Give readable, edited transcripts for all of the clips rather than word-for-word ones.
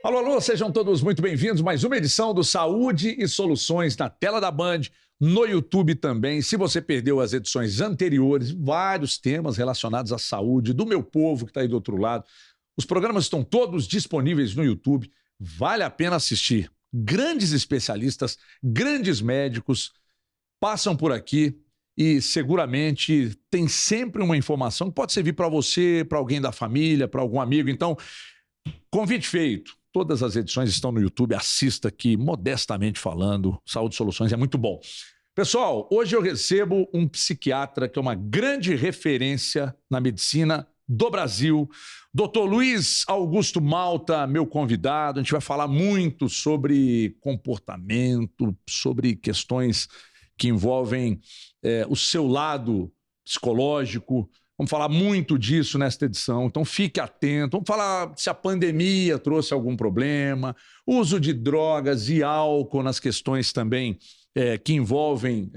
Alô, alô, sejam todos muito bem-vindos. Mais uma edição do Saúde e Soluções na tela da Band, no YouTube também. Se você perdeu as edições anteriores, vários temas relacionados à saúde do meu povo que está aí do outro lado. Os programas estão todos disponíveis no YouTube. Vale a pena assistir. Grandes especialistas, grandes médicos passam por aqui e seguramente tem sempre uma informação que pode servir para você, para alguém da família, para algum amigo. Então, convite feito. Todas as edições estão no YouTube, assista aqui, modestamente falando. Saúde e Soluções é muito bom. Pessoal, hoje eu recebo um psiquiatra que é uma grande referência na medicina do Brasil, Dr. Luiz Augusto Malta, meu convidado. A gente vai falar muito sobre comportamento, sobre questões que envolvem o seu lado psicológico. Vamos falar muito disso nesta edição, então fique atento. Vamos falar se a pandemia trouxe algum problema, uso de drogas e álcool nas questões também que envolvem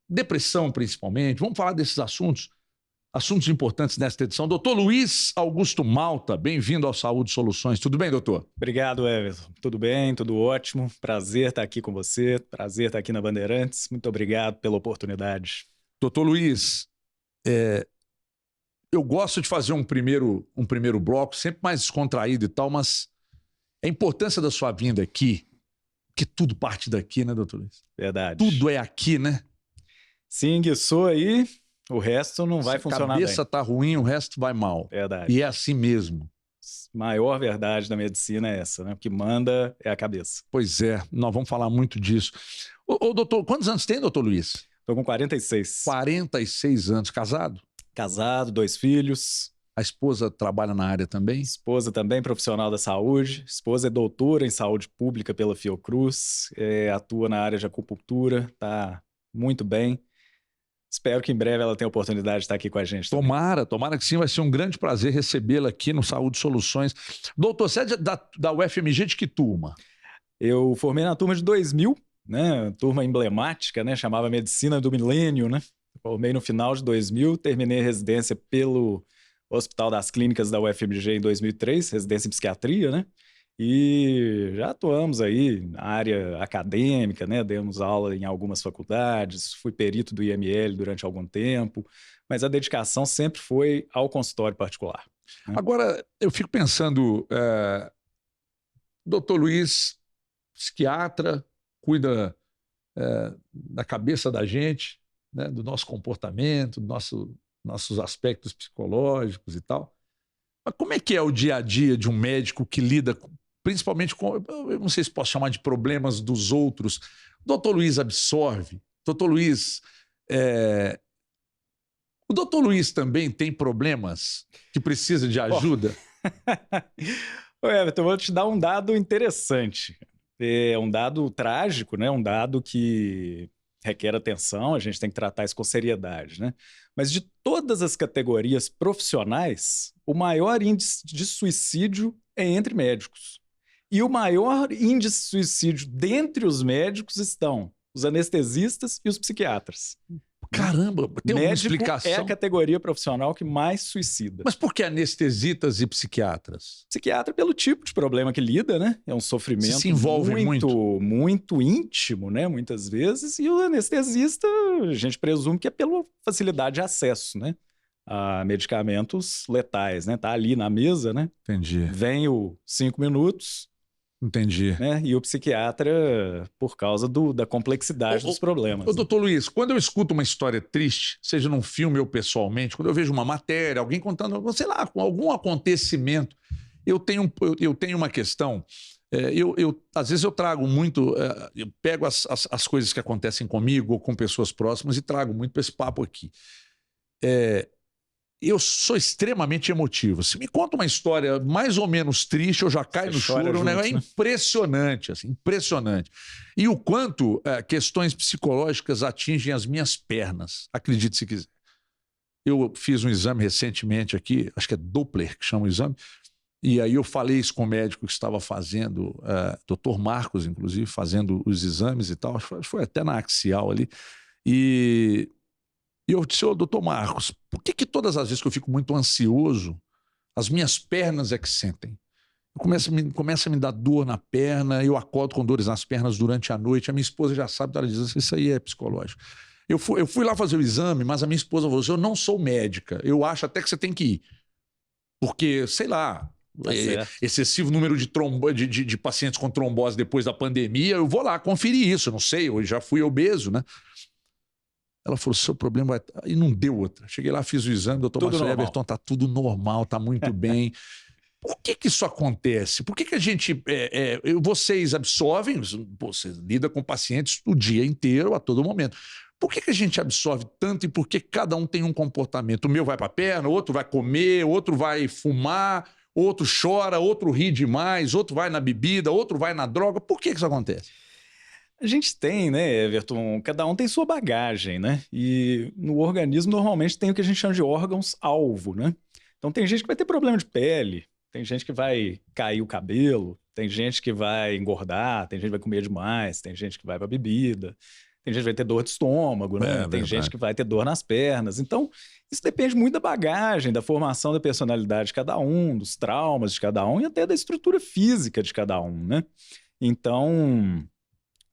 depressão, principalmente. Vamos falar desses assuntos importantes nesta edição. Doutor Luiz Augusto Malta, bem-vindo ao Saúde e Soluções. Tudo bem, doutor? Obrigado, Everton. Tudo bem, tudo ótimo. Prazer estar aqui com você, prazer estar aqui na Bandeirantes. Muito obrigado pela oportunidade. Doutor Luiz, eu gosto de fazer um primeiro bloco, sempre mais descontraído e tal, mas a importância da sua vinda aqui, que tudo parte daqui, né, doutor Luiz? Verdade. Tudo é aqui, né? Se enguiçou aí, o resto não vai funcionar bem. Se a cabeça tá ruim, o resto vai mal. Verdade. E é assim mesmo. Maior verdade da medicina é essa, né? O que manda é a cabeça. Pois é, nós vamos falar muito disso. Ô doutor, quantos anos tem, doutor Luiz? Estou com 46. 46 anos, casado? Casado, 2 filhos. A esposa trabalha na área também? Esposa também profissional da saúde. Esposa é doutora em saúde pública pela Fiocruz. Atua na área de acupuntura. Tá muito bem. Espero que em breve ela tenha a oportunidade de estar aqui com a gente também. Tomara que sim. Vai ser um grande prazer recebê-la aqui no Saúde e Soluções. Doutor, você é da UFMG de que turma? Eu formei na turma de 2000, né? Turma emblemática, né? Chamava Medicina do Milênio, né? Formei no final de 2000, terminei a residência pelo Hospital das Clínicas da UFMG em 2003, residência em psiquiatria, né? E já atuamos aí na área acadêmica, né? Demos aula em algumas faculdades, fui perito do IML durante algum tempo, mas a dedicação sempre foi ao consultório particular, né? Agora, eu fico pensando, doutor Luiz, psiquiatra, cuida da cabeça da gente, né, do nosso comportamento, nossos aspectos psicológicos e tal. Mas como é que é o dia a dia de um médico que lida principalmente com, eu não sei se posso chamar de problemas dos outros? O doutor Luiz absorve? Doutor Luiz, o doutor Luiz também tem problemas que precisa de ajuda? Ô Everton, eu vou te dar um dado interessante. É um dado trágico, né? Um dado que requer atenção, a gente tem que tratar isso com seriedade, né? Mas de todas as categorias profissionais, o maior índice de suicídio é entre médicos. E o maior índice de suicídio dentre os médicos estão os anestesistas e os psiquiatras. Caramba, tem alguma explicação? É a categoria profissional que mais suicida. Mas por que anestesistas e psiquiatras? Psiquiatra pelo tipo de problema que lida, né? É um sofrimento se envolve muito íntimo, né? Muitas vezes. E o anestesista, a gente presume que é pela facilidade de acesso, né? A medicamentos letais, né? Tá ali na mesa, né? Entendi. Vem o 5 minutos... Entendi. Né? E o psiquiatra, por causa da complexidade dos problemas. Doutor Luiz, quando eu escuto uma história triste, seja num filme ou pessoalmente, quando eu vejo uma matéria, alguém contando, sei lá, com algum acontecimento, eu tenho uma questão. Às vezes eu trago muito, eu pego as coisas que acontecem comigo ou com pessoas próximas e trago muito para esse papo aqui. Eu sou extremamente emotivo. Se me conta uma história mais ou menos triste, eu já caio no choro. É impressionante, assim, impressionante. E o quanto questões psicológicas atingem as minhas pernas, acredite se quiser. Eu fiz um exame recentemente aqui, acho que é Doppler que chama o exame, e aí eu falei isso com o médico que estava fazendo, Dr. Marcos, inclusive, fazendo os exames e tal, foi até na axial ali, e eu disse, doutor Marcos, por que todas as vezes que eu fico muito ansioso, as minhas pernas é que sentem? Começa a me dar dor na perna, eu acordo com dores nas pernas durante a noite, a minha esposa já sabe, ela diz, isso aí é psicológico. Eu fui lá fazer o exame, mas a minha esposa falou assim, eu não sou médica, eu acho até que você tem que ir. Porque, sei lá, excessivo número de pacientes com trombose depois da pandemia, eu vou lá conferir isso, não sei, eu já fui obeso, né? Ela falou, seu problema vai... E não deu outra. Cheguei lá, fiz o exame, doutor Marcelo Everton, tá tudo normal, tá muito bem. Por que isso acontece? Por que a gente... vocês absorvem, você lida com pacientes o dia inteiro, a todo momento. Por que a gente absorve tanto e por que cada um tem um comportamento? O meu vai para a perna, outro vai comer, outro vai fumar, outro chora, outro ri demais, outro vai na bebida, outro vai na droga. Por que isso acontece? A gente tem, né, Everton? Cada um tem sua bagagem, né? E no organismo normalmente tem o que a gente chama de órgãos-alvo, né? Então tem gente que vai ter problema de pele, tem gente que vai cair o cabelo, tem gente que vai engordar, tem gente que vai comer demais, tem gente que vai para bebida, tem gente que vai ter dor de estômago, né? Tem gente que vai ter dor nas pernas. Então, isso depende muito da bagagem, da formação da personalidade de cada um, dos traumas de cada um e até da estrutura física de cada um, né? Então,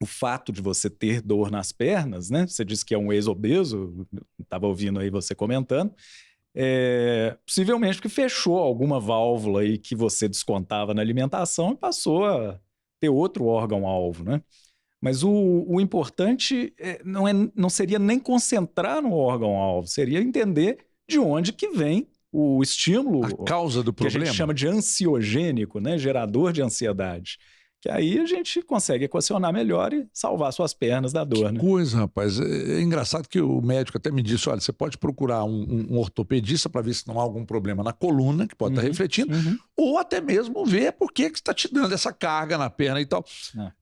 o fato de você ter dor nas pernas, né? Você disse que é um ex-obeso, estava ouvindo aí você comentando, possivelmente porque fechou alguma válvula aí que você descontava na alimentação e passou a ter outro órgão-alvo, né? Mas o importante não seria nem concentrar no órgão-alvo, seria entender de onde que vem o estímulo. A causa do problema. Que a gente chama de ansiogênico, né? Gerador de ansiedade. Que aí a gente consegue equacionar melhor e salvar suas pernas da dor, né? Coisa, rapaz. É engraçado que o médico até me disse, olha, você pode procurar um ortopedista para ver se não há algum problema na coluna, que pode estar refletindo, ou até mesmo ver por que está te dando essa carga na perna e tal.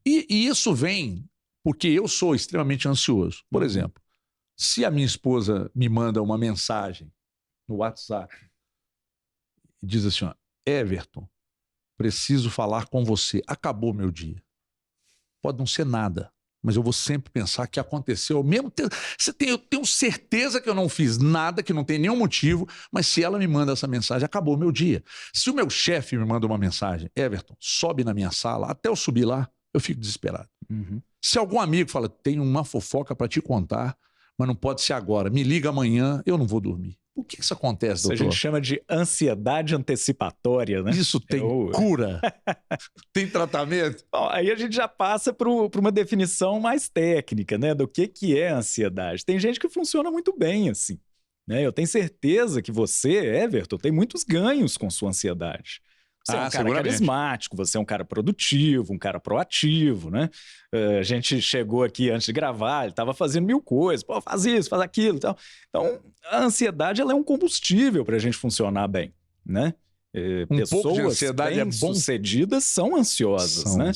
E isso vem porque eu sou extremamente ansioso. Por exemplo, se a minha esposa me manda uma mensagem no WhatsApp e diz assim, ó, Everton, preciso falar com você. Acabou meu dia. Pode não ser nada, mas eu vou sempre pensar que aconteceu. Mesmo eu tenho certeza que eu não fiz nada, que não tem nenhum motivo, mas se ela me manda essa mensagem, acabou meu dia. Se o meu chefe me manda uma mensagem, Everton, sobe na minha sala, até eu subir lá, eu fico desesperado. Se algum amigo fala, tem uma fofoca para te contar, mas não pode ser agora, me liga amanhã, eu não vou dormir. Por que isso acontece, doutor? Isso a gente chama de ansiedade antecipatória, né? Isso tem cura? Tem tratamento? Bom, aí a gente já passa para uma definição mais técnica, né? Do que é ansiedade. Tem gente que funciona muito bem assim, né? Eu tenho certeza que você, Everton, tem muitos ganhos com sua ansiedade. Você é um cara carismático, você é um cara produtivo, um cara proativo, né? A gente chegou aqui antes de gravar, ele estava fazendo 1000 coisas, pô, faz isso, faz aquilo e tal. Então, a ansiedade ela é um combustível para a gente funcionar bem, né? Pessoas bem-sucedidas são ansiosas, né?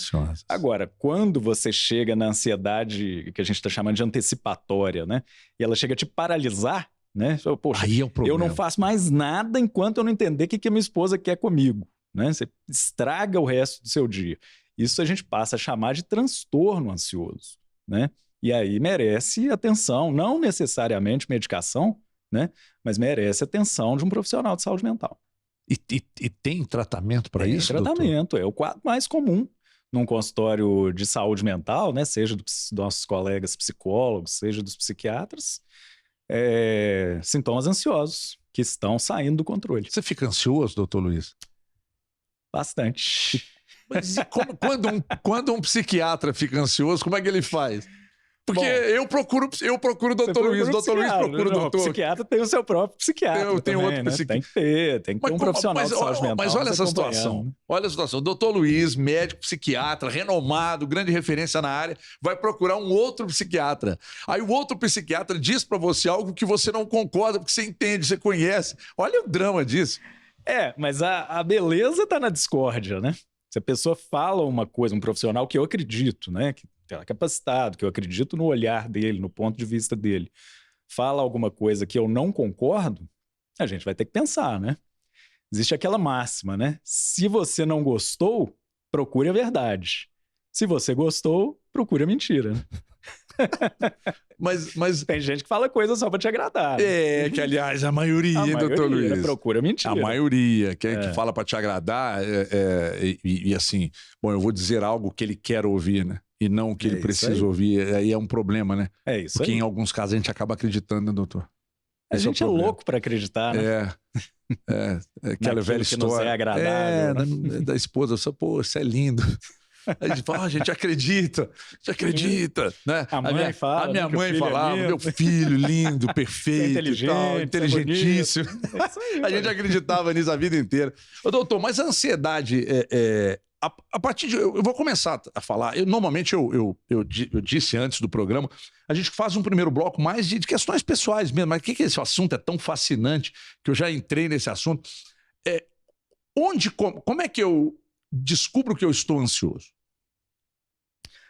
Agora, quando você chega na ansiedade que a gente está chamando de antecipatória, né? E ela chega a te paralisar, né? Poxa, aí é o problema. Eu não faço mais nada enquanto eu não entender o que a minha esposa quer comigo. Né? Você estraga o resto do seu dia. Isso a gente passa a chamar de transtorno ansioso, né? E aí merece atenção, não necessariamente medicação, né? Mas merece atenção de um profissional de saúde mental. E tem tratamento para isso, doutor? Tem tratamento, é o quadro mais comum num consultório de saúde mental, né? Seja dos nossos colegas psicólogos, seja dos psiquiatras, sintomas ansiosos que estão saindo do controle. Você fica ansioso, doutor Luiz? Bastante. Mas quando um psiquiatra fica ansioso, como é que ele faz? Porque eu procuro o doutor Luiz, o doutor Luiz procura o doutor. O psiquiatra tem o seu próprio psiquiatra. Eu tenho também, outro né? psiquiatra. Tem que ter um profissional de saúde mental. Mas olha essa situação. Olha a situação. O doutor Luiz, médico, psiquiatra, renomado, grande referência na área, vai procurar um outro psiquiatra. Aí o outro psiquiatra diz para você algo que você não concorda, porque você entende, você conhece. Olha o drama disso. Mas a beleza tá na discórdia, né? Se a pessoa fala uma coisa, um profissional que eu acredito, né? Que é capacitado, que eu acredito no olhar dele, no ponto de vista dele, fala alguma coisa que eu não concordo, a gente vai ter que pensar, né? Existe aquela máxima, né? Se você não gostou, procure a verdade. Se você gostou, procure a mentira. Né? Mas Tem gente que fala coisa só pra te agradar. Né? que aliás, a maioria, A hein, doutor maioria, Luiz? procura mentira. A maioria, que fala para te agradar, e assim, bom, eu vou dizer algo que ele quer ouvir, né? E não o que ele precisa ouvir. Aí é um problema, né? É isso Porque aí. em alguns casos a gente acaba acreditando, né, doutor? A Esse gente o é problema. louco pra acreditar, né? Aquela velha que nos história. é agradável, né? Da esposa, pô, isso é lindo. Aí a gente fala, a gente acredita, né? A mãe fala, a minha né, que o mãe filho é falava, lindo. meu filho lindo, perfeito, inteligente, e tal, inteligentíssimo. É isso aí, A gente acreditava nisso a vida inteira. Ô, doutor, mas a ansiedade, a partir de... Eu vou começar a falar. Normalmente, eu disse antes do programa, a gente faz um primeiro bloco mais de questões pessoais mesmo. Mas que esse assunto é tão fascinante que eu já entrei nesse assunto. Como é que eu descubro que eu estou ansioso?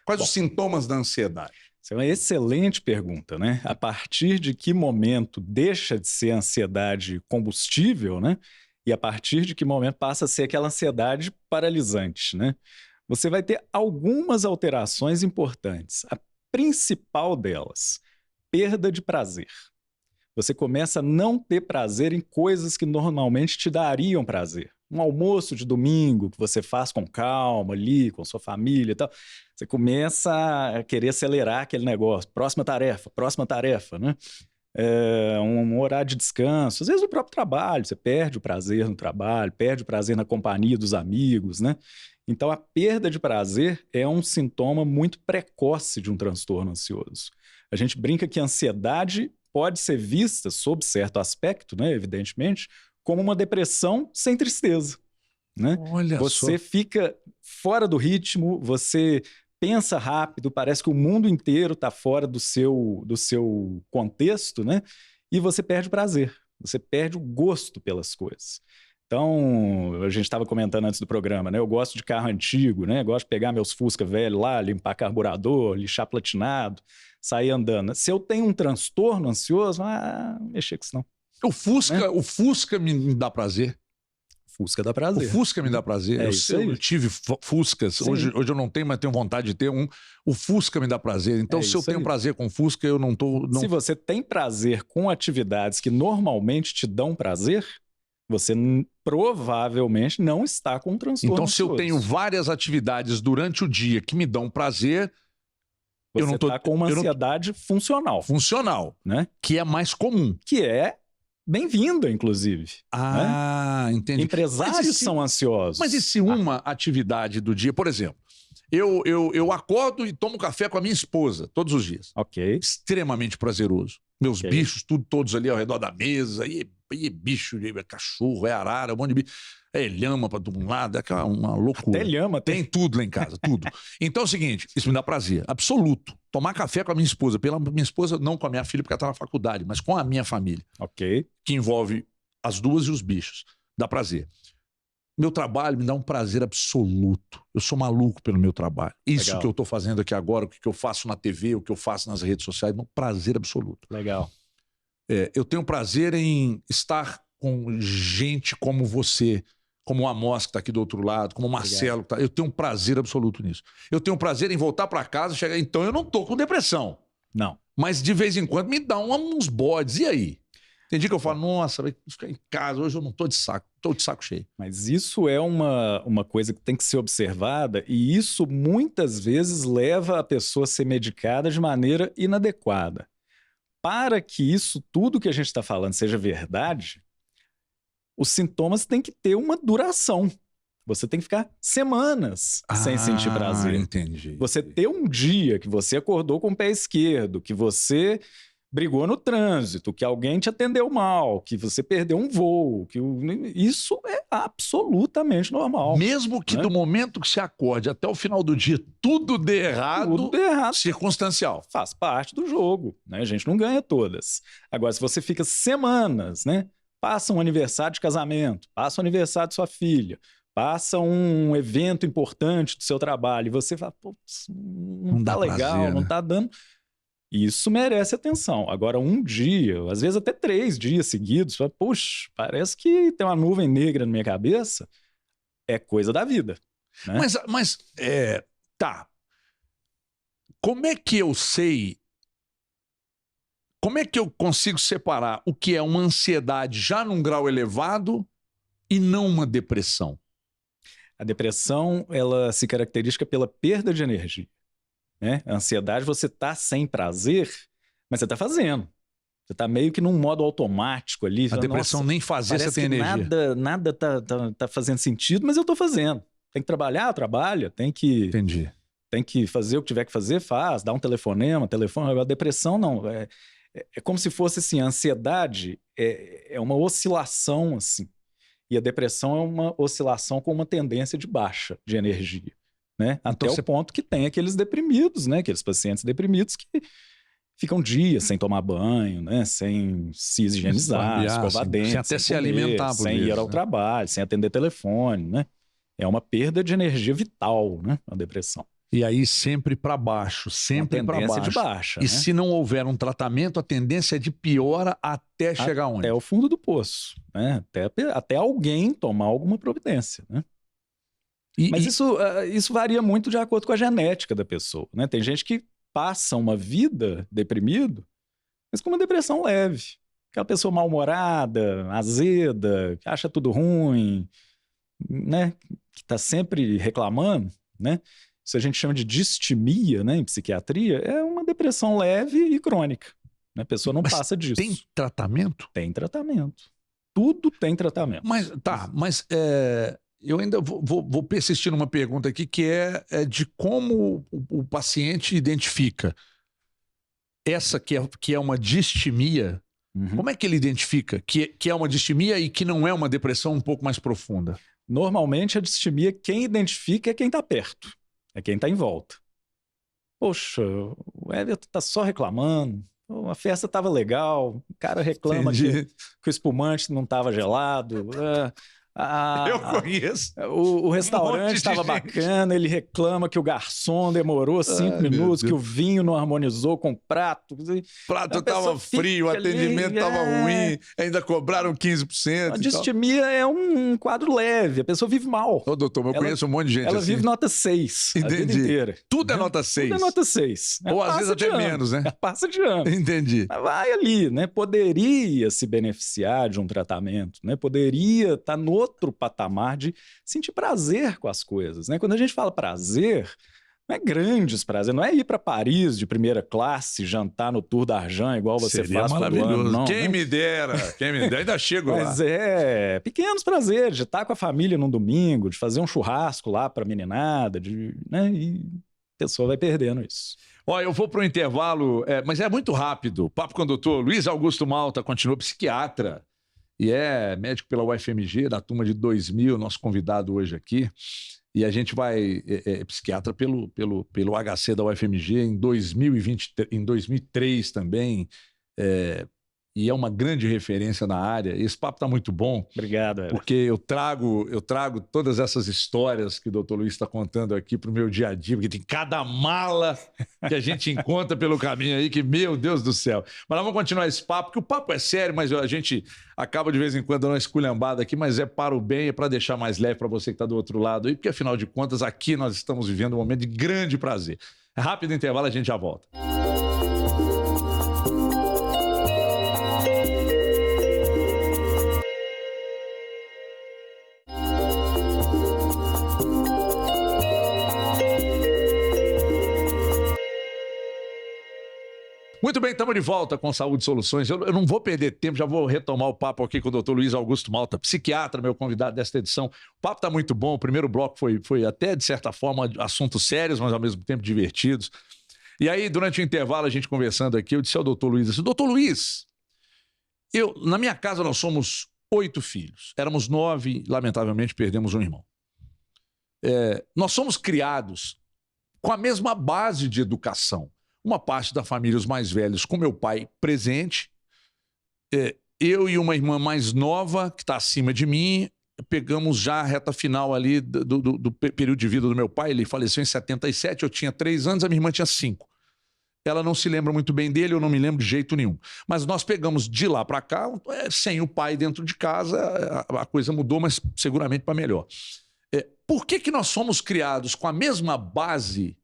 Quais os sintomas da ansiedade? Essa é uma excelente pergunta, né? A partir de que momento deixa de ser ansiedade combustível, né? E a partir de que momento passa a ser aquela ansiedade paralisante, né? Você vai ter algumas alterações importantes. A principal delas, perda de prazer. Você começa a não ter prazer em coisas que normalmente te dariam prazer. Um almoço de domingo que você faz com calma ali, com sua família e tal. Você começa a querer acelerar aquele negócio. Próxima tarefa, né? Um horário de descanso. Às vezes o próprio trabalho, você perde o prazer no trabalho, perde o prazer na companhia dos amigos, né? Então a perda de prazer é um sintoma muito precoce de um transtorno ansioso. A gente brinca que a ansiedade pode ser vista, sob certo aspecto, né, evidentemente, como uma depressão sem tristeza. Né? Olha você só. Fica fora do ritmo, você pensa rápido, parece que o mundo inteiro está fora do seu contexto, né? E você perde o prazer, você perde o gosto pelas coisas. Então, a gente estava comentando antes do programa, né? Eu gosto de carro antigo, né? Gosto de pegar meus Fusca velho lá, limpar carburador, lixar platinado, sair andando. Se eu tenho um transtorno ansioso, mexer com isso não. O Fusca me dá prazer. Fusca dá prazer. O Fusca me dá prazer. Eu tive Fuscas. Hoje eu não tenho, mas tenho vontade de ter um. O Fusca me dá prazer. Então, se eu tenho prazer com Fusca, eu não tô... Não... Se você tem prazer com atividades que normalmente te dão prazer, você provavelmente não está com um transtorno Então, se eu tenho várias atividades durante o dia que me dão prazer... Você está com uma ansiedade funcional. Funcional. Né? Que é mais comum. Que é bem-vinda, inclusive. Né? Entendi. Empresários são ansiosos. Mas e se uma atividade do dia, por exemplo, eu acordo e tomo café com a minha esposa todos os dias. Ok. Extremamente prazeroso. Meus bichos, todos ali ao redor da mesa, e bicho, é cachorro, é arara, um monte de bicho. É lhama para todo lado, é uma loucura. Até lhama tem tudo lá em casa, tudo. Então é o seguinte, isso me dá prazer, absoluto. Tomar café com a minha esposa, pela minha esposa, não com a minha filha, porque ela está na faculdade, mas com a minha família. Ok. Que envolve as duas e os bichos. Dá prazer. Meu trabalho me dá um prazer absoluto. Eu sou maluco pelo meu trabalho. Isso Legal. Que eu estou fazendo aqui agora, o que eu faço na TV, o que eu faço nas redes sociais, é um prazer absoluto. Legal. Eu tenho prazer em estar com gente como você, como o Amós, que está aqui do outro lado, como o Marcelo. Que tá... Eu tenho um prazer absoluto nisso. Eu tenho um prazer em voltar para casa e chegar... Então eu não estou com depressão. Não. Mas de vez em quando me dá uns bodes. E aí? Tem dia que eu falo, nossa, vai ficar em casa, hoje eu não estou de saco cheio. Mas isso é uma coisa que tem que ser observada e isso muitas vezes leva a pessoa a ser medicada de maneira inadequada. Para que isso tudo que a gente está falando seja verdade, os sintomas têm que ter uma duração. Você tem que ficar semanas sem sentir prazer. Entendi. Você ter um dia que você acordou com o pé esquerdo, que você brigou no trânsito, que alguém te atendeu mal, que você perdeu um voo, isso é absolutamente normal. Mesmo que do momento que você acorde até o final do dia tudo dê errado, circunstancial. Faz parte do jogo, né? A gente não ganha todas. Agora, se você fica semanas, né? Passa um aniversário de casamento, passa um aniversário de sua filha, passa um evento importante do seu trabalho e você fala, putz, não tá legal, prazer, não tá dando... Isso merece atenção. Agora, um dia, às vezes até 3 dias seguidos, fala, puxa, parece que tem uma nuvem negra na minha cabeça. É coisa da vida. Né? Tá. Como é que eu sei como é que eu consigo separar o que é uma ansiedade já num grau elevado e não uma depressão? A depressão, ela se caracteriza pela perda de energia, né? A ansiedade, você tá sem prazer, mas você tá fazendo. Você tá meio que num modo automático ali. A depressão nem fazer você tem energia. Nada tá fazendo sentido, mas eu tô fazendo. Tem que trabalhar, trabalha. Entendi. Tem que fazer o que tiver que fazer, faz. Dá um telefonema, telefone. Agora, a depressão, não. É como se fosse assim, a ansiedade é uma oscilação, assim. E a depressão é uma oscilação com uma tendência de baixa de energia, né? Até Então, o ponto que tem aqueles deprimidos, né? Aqueles pacientes deprimidos que ficam dias sem tomar banho, né? Sem se higienizar, escovar dentes, sem até se alimentar, sem ir ao trabalho, sem atender telefone, né? É uma perda de energia vital, né? A depressão. E aí sempre para baixo, sempre para baixo. De baixa, e né? se não houver um tratamento, a tendência é de piora até chegar onde? Até o fundo do poço, né? Até alguém tomar alguma providência, né? Mas isso varia muito de acordo com a genética da pessoa, né? Tem gente que passa uma vida deprimido, mas com uma depressão leve. Aquela pessoa mal-humorada, azeda, que acha tudo ruim, né? Que está sempre reclamando, né? Isso a gente chama de distimia, né, em psiquiatria, é uma depressão leve e crônica. Né? A pessoa não passa disso. Tem tratamento? Tem tratamento. Tudo tem tratamento. Mas eu ainda vou persistir numa pergunta aqui que é de como o paciente identifica essa que é uma distimia. Como é que ele identifica que é uma distimia e que não é uma depressão um pouco mais profunda? Normalmente a distimia, quem identifica é quem está perto. É quem está em volta. Poxa, o Everton tá só reclamando. A festa estava legal. O cara reclama que o espumante não estava gelado. Eu conheço. O restaurante estava bacana, ele reclama que o garçom demorou 5 minutos, que o vinho não harmonizou com o prato. O prato estava frio, o atendimento estava ruim, ainda cobraram 15%. A distimia é um quadro leve, a pessoa vive mal. Ô, doutor, eu conheço um monte de gente ela assim. vive nota 6 a vida inteira. Tudo é nota 6. Tudo é nota 6. Ou às vezes até menos, né? Passa de ano. Entendi. Vai ali, né? Poderia se beneficiar de um tratamento, né? Poderia estar no outro patamar de sentir prazer com as coisas, né? Quando a gente fala prazer, não é grandes prazer, não é ir para Paris de primeira classe, jantar no Tour d'Argent, igual você faz todo ano, não. Quem me dera, ainda chego lá. Mas pequenos prazeres, de estar com a família num domingo, de fazer um churrasco lá para a meninada, né? E a pessoa vai perdendo isso. Ó, eu vou para o intervalo, mas é muito rápido. Papo com o doutor Luiz Augusto Malta, continua psiquiatra. E é médico pela UFMG, da turma de 2000, nosso convidado hoje aqui. E a gente vai, psiquiatra pelo HC da UFMG em 2003 também. E é uma grande referência na área. Esse papo está muito bom. Obrigado. Porque eu trago todas essas histórias que o doutor Luiz está contando aqui para o meu dia a dia, porque tem cada mala que a gente encontra pelo caminho aí, que, meu Deus do céu. Mas nós vamos continuar esse papo, porque o papo é sério, mas a gente acaba de vez em quando dando uma esculhambada aqui, mas é para o bem, é para deixar mais leve para você que está do outro lado aí, porque afinal de contas aqui nós estamos vivendo um momento de grande prazer. Rápido intervalo, a gente já volta. Muito bem, estamos de volta com Saúde e Soluções. Eu não vou perder tempo, já vou retomar o papo aqui com o doutor Luiz Augusto Malta, psiquiatra, meu convidado desta edição. O papo está muito bom, o primeiro bloco foi até, de certa forma, assuntos sérios, mas ao mesmo tempo divertidos. E aí, durante o intervalo, a gente conversando aqui, eu disse ao doutor Luiz assim, doutor Luiz, na minha casa nós somos 8 filhos, éramos 9, lamentavelmente perdemos um irmão. Nós somos criados com a mesma base de educação. Uma parte da família, os mais velhos, com meu pai presente, eu e uma irmã mais nova, que está acima de mim, pegamos já a reta final ali do período de vida do meu pai. Ele faleceu em 77, eu tinha 3 anos, a minha irmã tinha 5. Ela não se lembra muito bem dele, eu não me lembro de jeito nenhum. Mas nós pegamos de lá para cá, sem o pai dentro de casa, a coisa mudou, mas seguramente para melhor. Por que nós somos criados com a mesma base?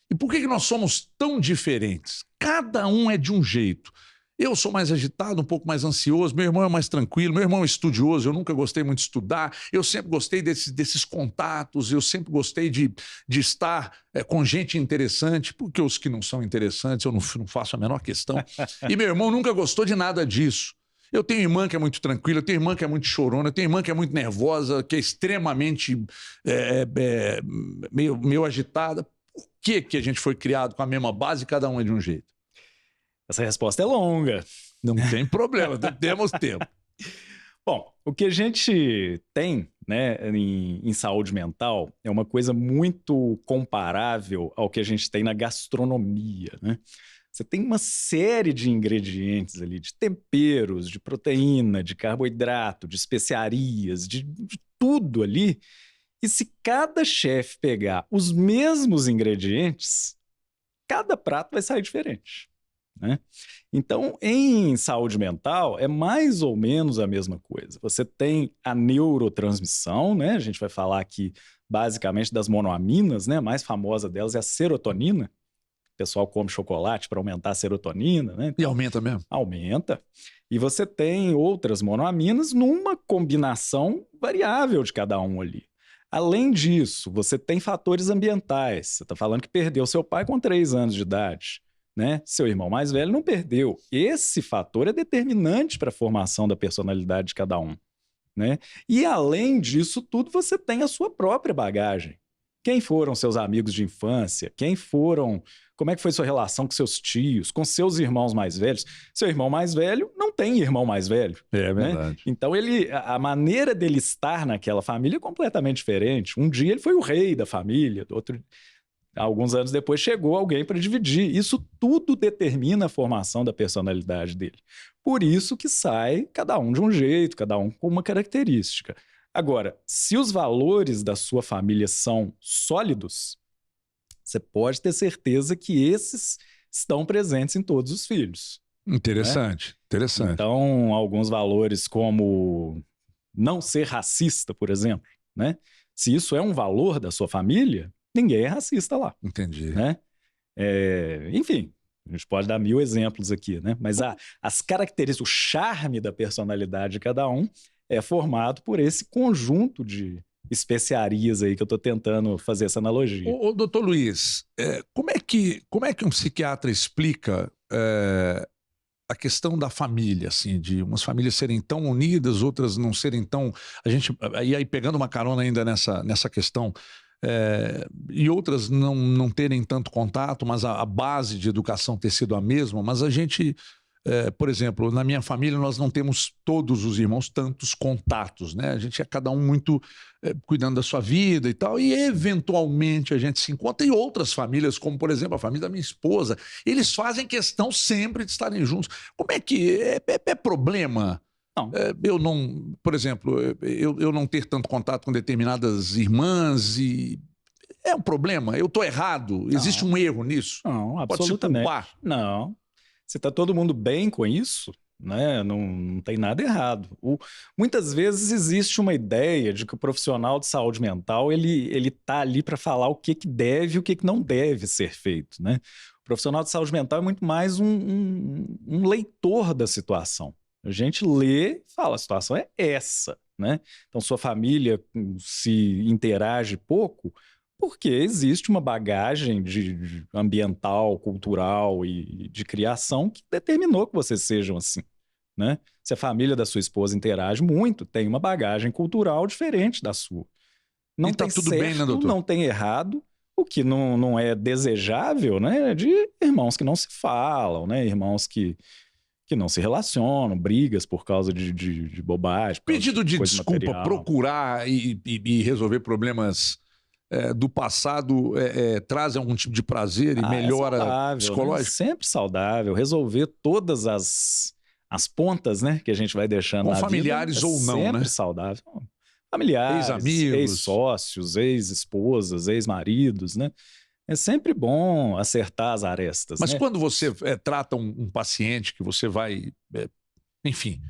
E por que nós somos tão diferentes? Cada um é de um jeito. Eu sou mais agitado, um pouco mais ansioso, meu irmão é mais tranquilo, meu irmão é estudioso, eu nunca gostei muito de estudar, eu sempre gostei desses contatos, eu sempre gostei de estar com gente interessante, porque os que não são interessantes eu não faço a menor questão. E meu irmão nunca gostou de nada disso. Eu tenho irmã que é muito tranquila, eu tenho irmã que é muito chorona, eu tenho irmã que é muito nervosa, que é extremamente meio agitada. Por que a gente foi criado com a mesma base e cada um é de um jeito? Essa resposta é longa. Não tem problema, temos tempo. Bom, o que a gente tem, né, em saúde mental é uma coisa muito comparável ao que a gente tem na gastronomia, né? Você tem uma série de ingredientes ali, de temperos, de proteína, de carboidrato, de especiarias, de tudo ali. E se cada chefe pegar os mesmos ingredientes, cada prato vai sair diferente, né? Então, em saúde mental, é mais ou menos a mesma coisa. Você tem a neurotransmissão, né? A gente vai falar aqui basicamente das monoaminas, né? A mais famosa delas é a serotonina. O pessoal come chocolate para aumentar a serotonina, né? E aumenta mesmo? Aumenta. E você tem outras monoaminas numa combinação variável de cada um ali. Além disso, você tem fatores ambientais. Você está falando que perdeu seu pai com 3 anos de idade, né? Seu irmão mais velho não perdeu. Esse fator é determinante para a formação da personalidade de cada um, né? E além disso tudo, você tem a sua própria bagagem. Quem foram seus amigos de infância? Como é que foi sua relação com seus tios, com seus irmãos mais velhos? Seu irmão mais velho não tem irmão mais velho. É verdade. Né? Então, a maneira dele estar naquela família é completamente diferente. Um dia ele foi o rei da família, alguns anos depois chegou alguém para dividir. Isso tudo determina a formação da personalidade dele. Por isso que sai cada um de um jeito, cada um com uma característica. Agora, se os valores da sua família são sólidos, você pode ter certeza que esses estão presentes em todos os filhos. Interessante, né? Interessante. Então, alguns valores como não ser racista, por exemplo, né? Se isso é um valor da sua família, ninguém é racista lá. Entendi. Né? Enfim, a gente pode dar 1000 exemplos aqui, né? Mas as características, o charme da personalidade de cada um é formado por esse conjunto de especiarias aí que eu estou tentando fazer essa analogia. Ô, doutor Luiz, como é que um psiquiatra explica a questão da família, assim, de umas famílias serem tão unidas, outras não serem tão... E aí pegando uma carona ainda nessa questão, e outras não terem tanto contato, mas a base de educação ter sido a mesma, mas a gente... por exemplo, na minha família nós não temos todos os irmãos tantos contatos, né? A gente é cada um muito cuidando da sua vida e tal, e eventualmente a gente se encontra em outras famílias, como por exemplo a família da minha esposa, eles fazem questão sempre de estarem juntos. Como é que é problema? Não. Eu não, por exemplo, eu não ter tanto contato com determinadas irmãs e é um problema? Eu estou errado? Existe um erro nisso? Não, Pode se absolutamente. culpar? Não. Se está todo mundo bem com isso, né, não tem nada errado. Muitas vezes existe uma ideia de que o profissional de saúde mental ele está ali para falar o que deve e o que não deve ser feito. Né? O profissional de saúde mental é muito mais um leitor da situação. A gente lê e fala, a situação é essa. Né? Então, sua família se interage pouco, porque existe uma bagagem de ambiental, cultural e de criação que determinou que vocês sejam assim, né? Se a família da sua esposa interage muito, tem uma bagagem cultural diferente da sua. Não e tá tem tudo certo, bem, né, doutor? não tem errado. O que não é desejável, né? É de irmãos que não se falam, né? Irmãos que não se relacionam, brigas por causa de bobagem. Pedido de desculpa, material. procurar e resolver problemas do passado traz algum tipo de prazer e melhora saudável, psicológico? Né? Sempre saudável. Resolver todas as pontas, né, que a gente vai deixando com na familiares vida, ou não, sempre né? Saudável. Familiares, ex-amigos, ex-sócios, ex-esposas, ex-maridos, né? É sempre bom acertar as arestas. Mas né? quando você trata um paciente que você vai, enfim,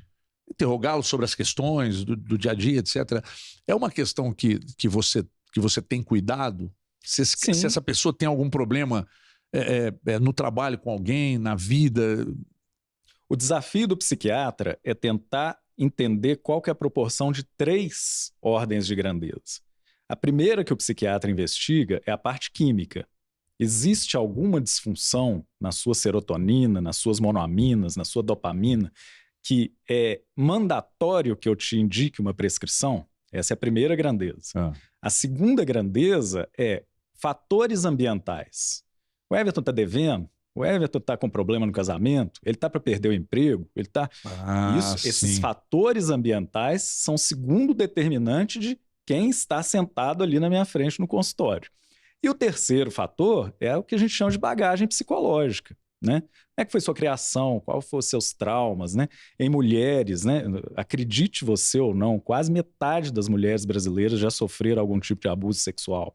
interrogá-lo sobre as questões do dia a dia, etc., é uma questão que você tem cuidado? Se essa pessoa tem algum problema no trabalho com alguém, na vida... O desafio do psiquiatra é tentar entender qual que é a proporção de 3 ordens de grandeza. A primeira que o psiquiatra investiga é a parte química. Existe alguma disfunção na sua serotonina, nas suas monoaminas, na sua dopamina, que é mandatório que eu te indique uma prescrição? Essa é a primeira grandeza. A segunda grandeza é fatores ambientais. O Everton está devendo? O Everton está com problema no casamento? Ele está para perder o emprego? Ele está... Esses fatores ambientais são o segundo determinante de quem está sentado ali na minha frente no consultório. E o terceiro fator é o que a gente chama de bagagem psicológica, né? Como é que foi sua criação? Qual foram os seus traumas, né? Em mulheres, né? Acredite você ou não, quase metade das mulheres brasileiras já sofreram algum tipo de abuso sexual.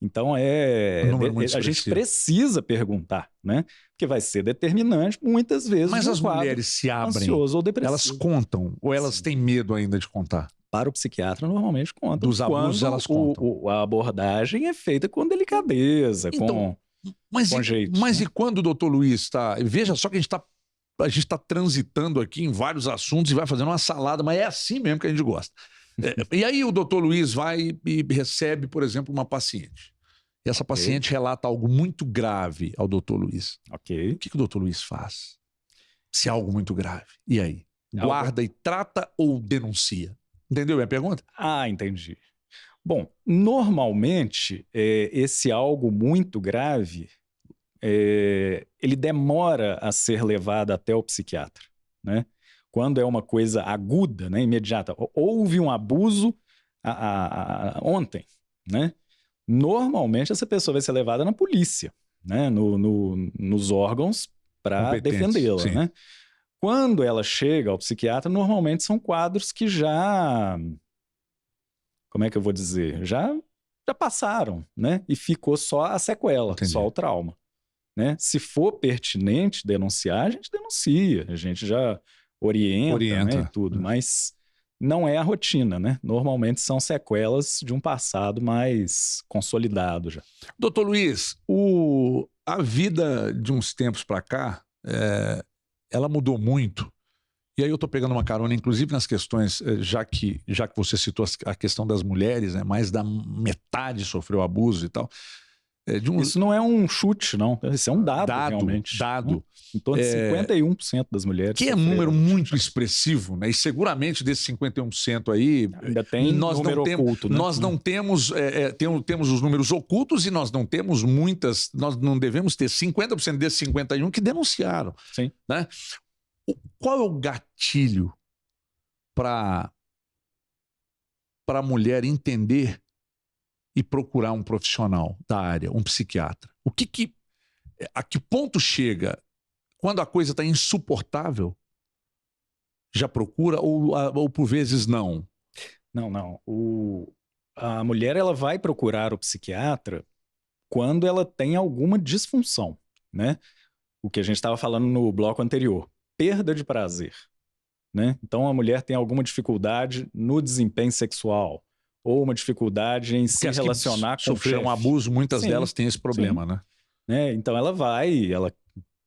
Então, a gente precisa perguntar, né? Porque vai ser determinante muitas vezes. Mas as mulheres se abrem, ansioso ou depressivo. Elas contam ou elas têm medo ainda de contar? Para o psiquiatra, normalmente contam. Dos abusos, elas contam. A abordagem é feita com delicadeza, com jeito. Mas e quando o doutor Luiz está... Veja só que a gente está transitando aqui em vários assuntos e vai fazendo uma salada, mas é assim mesmo que a gente gosta. E aí o doutor Luiz vai e recebe, por exemplo, uma paciente. E essa paciente relata algo muito grave ao doutor Luiz. O que o doutor Luiz faz? Se é algo muito grave. E aí? Guarda e trata ou denuncia? Entendeu a minha pergunta? Entendi. Bom, normalmente, esse algo muito grave, ele demora a ser levado até o psiquiatra, né? Quando é uma coisa aguda, né, imediata. Houve um abuso ontem, né? Normalmente, essa pessoa vai ser levada na polícia, né? Nos órgãos para defendê-la, né? Quando ela chega ao psiquiatra, normalmente são quadros que já... Como é que eu vou dizer? Já passaram, né? E ficou só a sequela, só o trauma, né? Se for pertinente denunciar, a gente denuncia. A gente já orienta. Né, e tudo. Mas não é a rotina, né? Normalmente são sequelas de um passado mais consolidado já. Doutor Luiz, a vida de uns tempos para cá... ela mudou muito. E aí eu estou pegando uma carona, inclusive nas questões, já que você citou a questão das mulheres, né, mais da metade sofreu abuso e tal. Isso não é um chute, não. Isso é um dado realmente. Dado. Em torno de 51% das mulheres. Que é um número muito expressivo, né? E seguramente desses 51% aí... Ainda tem número oculto, né? Nós não temos... temos os números ocultos e nós não temos muitas... Nós não devemos ter 50% desses 51% que denunciaram. Sim. Né? Qual é o gatilho para a mulher entender e procurar um profissional da área, um psiquiatra? A que ponto chega quando a coisa está insuportável? Já procura ou por vezes não? Não. A mulher ela vai procurar o psiquiatra quando ela tem alguma disfunção, né? O que a gente estava falando no bloco anterior. Perda de prazer, né? Então a mulher tem alguma dificuldade no desempenho sexual ou uma dificuldade em se relacionar com o sofrer um abuso, muitas delas têm esse problema, né? Então ela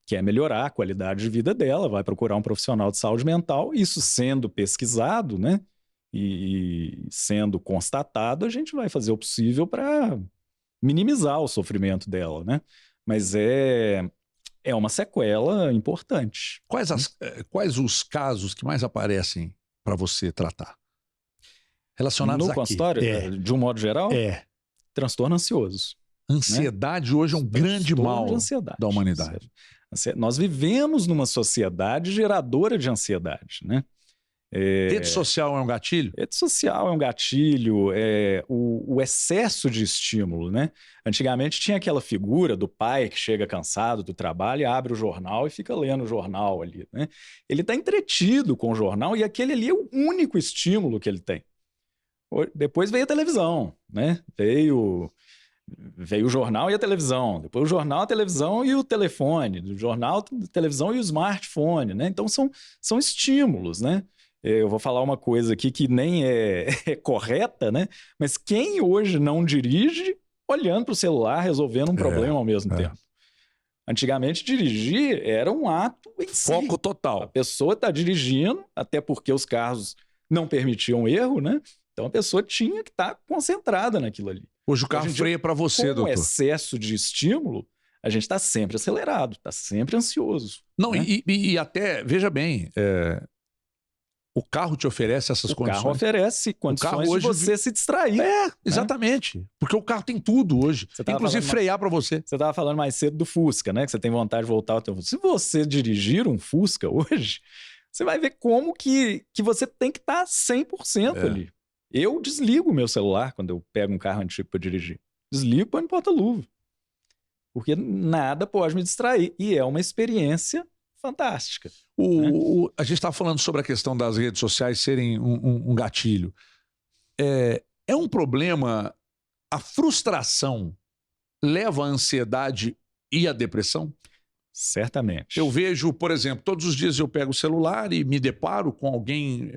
quer melhorar a qualidade de vida dela, vai procurar um profissional de saúde mental, isso sendo pesquisado, né? E sendo constatado, a gente vai fazer o possível para minimizar o sofrimento dela, né? Mas é uma sequela importante. Quais os casos que mais aparecem para você tratar? Relacionados no consultório, de um modo geral? Transtorno ansioso. Ansiedade, né? Hoje é um grande mal da humanidade. Nós vivemos numa sociedade geradora de ansiedade, né? Rede social é um gatilho? Rede social é um gatilho, o excesso de estímulo, né? Antigamente tinha aquela figura do pai que chega cansado do trabalho, abre o jornal e fica lendo o jornal ali, né? Ele está entretido com o jornal e aquele ali é o único estímulo que ele tem. Depois veio a televisão, né? Veio o jornal e a televisão, depois o jornal, a televisão e o telefone, o jornal, a televisão e o smartphone, né? Então são estímulos, né? Eu vou falar uma coisa aqui que nem é correta, né? Mas quem hoje não dirige olhando para o celular, resolvendo um problema ao mesmo tempo? Antigamente, dirigir era um ato em si. Foco A total. pessoa está dirigindo, até porque os carros não permitiam erro, né? Então a pessoa tinha que estar concentrada naquilo ali. Hoje o carro Hoje em dia, freia para você, Com o doutor. excesso de estímulo, a gente está sempre acelerado, está sempre ansioso. Não, né? e até, veja bem, o carro te oferece essas O condições. carro oferece condições carro hoje de você se distrair. Exatamente. Porque o carro tem tudo hoje. Você tava Inclusive falando frear para você. Você estava falando mais cedo do Fusca, né? Que você tem vontade de voltar ao teu Fusca. Se você dirigir um Fusca hoje, você vai ver como que você tem que estar 100% ali. Eu desligo o meu celular quando eu pego um carro antigo para dirigir. Desligo para não porta-luva. Porque nada pode me distrair. E é uma experiência fantástica. A gente estava falando sobre a questão das redes sociais serem um gatilho. É um problema. A frustração leva à ansiedade e à depressão? Certamente. Eu vejo, por exemplo, todos os dias eu pego o celular e me deparo com alguém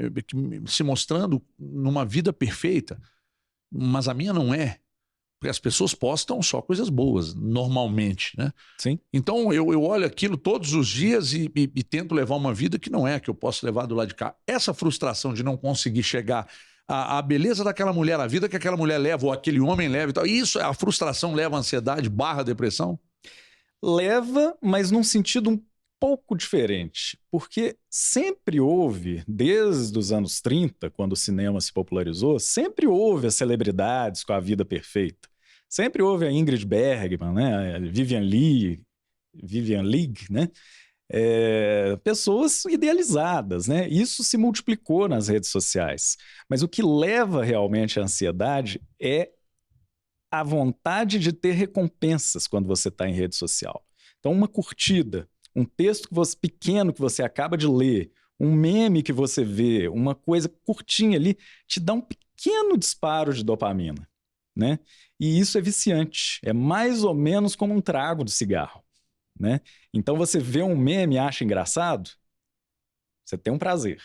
se mostrando numa vida perfeita, mas a minha não é. Porque as pessoas postam só coisas boas, normalmente, né? Sim. Então eu olho aquilo todos os dias e tento levar uma vida que não é, que eu posso levar do lado de cá. Essa frustração de não conseguir chegar à beleza daquela mulher, à vida que aquela mulher leva, ou aquele homem leva e tal, isso, a frustração leva à ansiedade / depressão? Leva, mas num sentido um pouco diferente. Porque sempre houve, desde os anos 30, quando o cinema se popularizou, sempre houve as celebridades com a vida perfeita. Sempre houve a Ingrid Bergman, né? A Vivian Leigh, né? Pessoas idealizadas, né? Isso se multiplicou nas redes sociais. Mas o que leva realmente à ansiedade é a vontade de ter recompensas quando você está em rede social. Então, uma curtida, um texto pequeno que você acaba de ler, um meme que você vê, uma coisa curtinha ali, te dá um pequeno disparo de dopamina, né? E isso é viciante. É mais ou menos como um trago de cigarro, né? Então, você vê um meme e acha engraçado, você tem um prazer.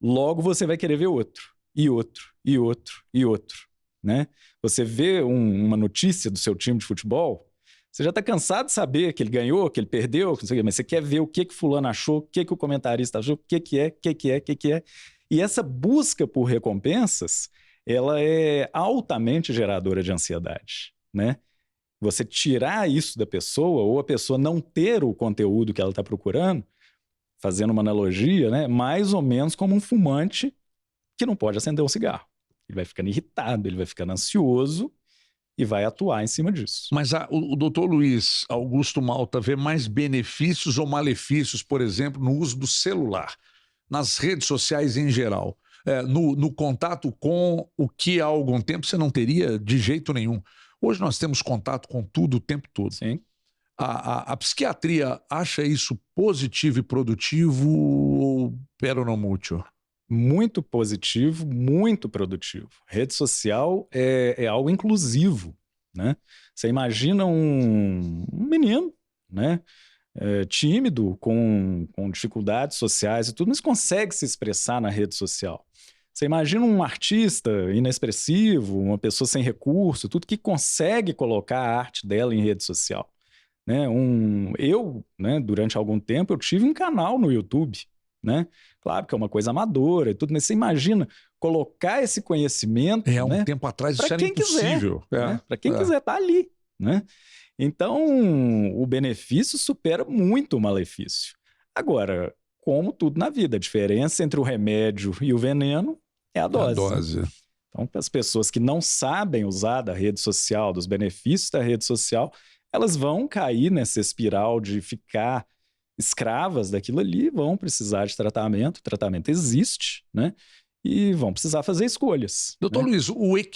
Logo, você vai querer ver outro, e outro, e outro, e outro, né? Você vê uma notícia do seu time de futebol, você já está cansado de saber que ele ganhou, que ele perdeu, mas você quer ver o que fulano achou, o que o comentarista achou, o que é. E essa busca por recompensas, ela é altamente geradora de ansiedade, né? Você tirar isso da pessoa, ou a pessoa não ter o conteúdo que ela está procurando, fazendo uma analogia, né? Mais ou menos como um fumante que não pode acender um cigarro. Ele vai ficando irritado, ele vai ficando ansioso e vai atuar em cima disso. Mas o doutor Luiz Augusto Malta vê mais benefícios ou malefícios, por exemplo, no uso do celular, nas redes sociais em geral, no contato com o que há algum tempo você não teria de jeito nenhum. Hoje nós temos contato com tudo o tempo todo. Sim. A psiquiatria acha isso positivo e produtivo ou peronomútil? Muito positivo, muito produtivo. Rede social é algo inclusivo, né? Você imagina um menino, né? Tímido, com dificuldades sociais e tudo, mas consegue se expressar na rede social. Você imagina um artista inexpressivo, uma pessoa sem recurso, tudo que consegue colocar a arte dela em rede social, né? Né, durante algum tempo, eu tive um canal no YouTube, né? Claro que é uma coisa amadora e tudo, mas você imagina colocar esse conhecimento... Um né, tempo atrás isso era impossível. Né? Para quem quiser estar ali, né? Então, o benefício supera muito o malefício. Agora, como tudo na vida, a diferença entre o remédio e o veneno é a dose. Então, para as pessoas que não sabem usar da rede social, dos benefícios da rede social, elas vão cair nessa espiral de ficar escravas daquilo ali, vão precisar de tratamento. O tratamento existe, né? E vão precisar fazer escolhas. Doutor né? Luiz,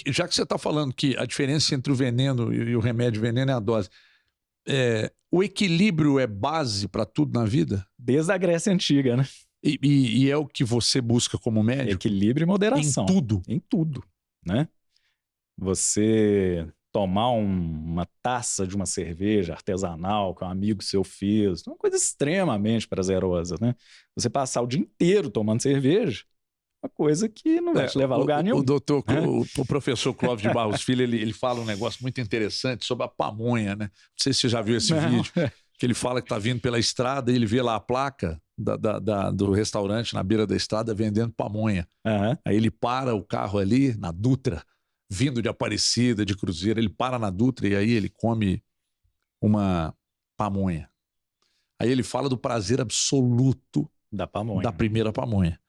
já que você está falando que a diferença entre o veneno e o remédio veneno é a dose, o equilíbrio é base para tudo na vida? Desde a Grécia Antiga, né? E é o que você busca como médico? Equilíbrio e moderação. Em tudo? Em tudo, né? Você tomar uma taça de uma cerveja artesanal que um amigo seu fez, uma coisa extremamente prazerosa, né? Você passar o dia inteiro tomando cerveja, uma coisa que não vai te levar a lugar nenhum. O professor Clóvis de Barros Filho, ele fala um negócio muito interessante sobre a pamonha, né? Não sei se você já viu esse vídeo. que ele fala que está vindo pela estrada e ele vê lá a placa do restaurante na beira da estrada vendendo pamonha. Aham. Aí ele para o carro ali na Dutra, vindo de Aparecida, de Cruzeiro, ele para na Dutra e aí ele come uma pamonha. Aí ele fala do prazer absoluto Da pamonha. da primeira pamonha.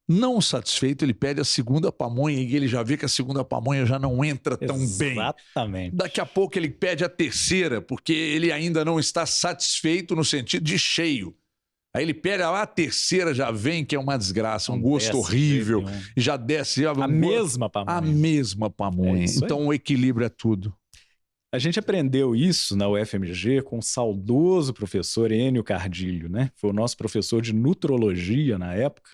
Não satisfeito, ele pede a segunda pamonha e ele já vê que a segunda pamonha já não entra tão bem. Exatamente. Daqui a pouco ele pede a terceira, porque ele ainda não está satisfeito no sentido de cheio. Aí ele pede a terceira, já vem que é uma desgraça, um Não gosto desce horrível, de jeito nenhum. e já desce A mesma pamonha. a mesma pamonha. É isso aí. Então o equilíbrio é tudo. A gente aprendeu isso na UFMG com o saudoso professor Enio Cardilho, né? Foi o nosso professor de nutrologia na época,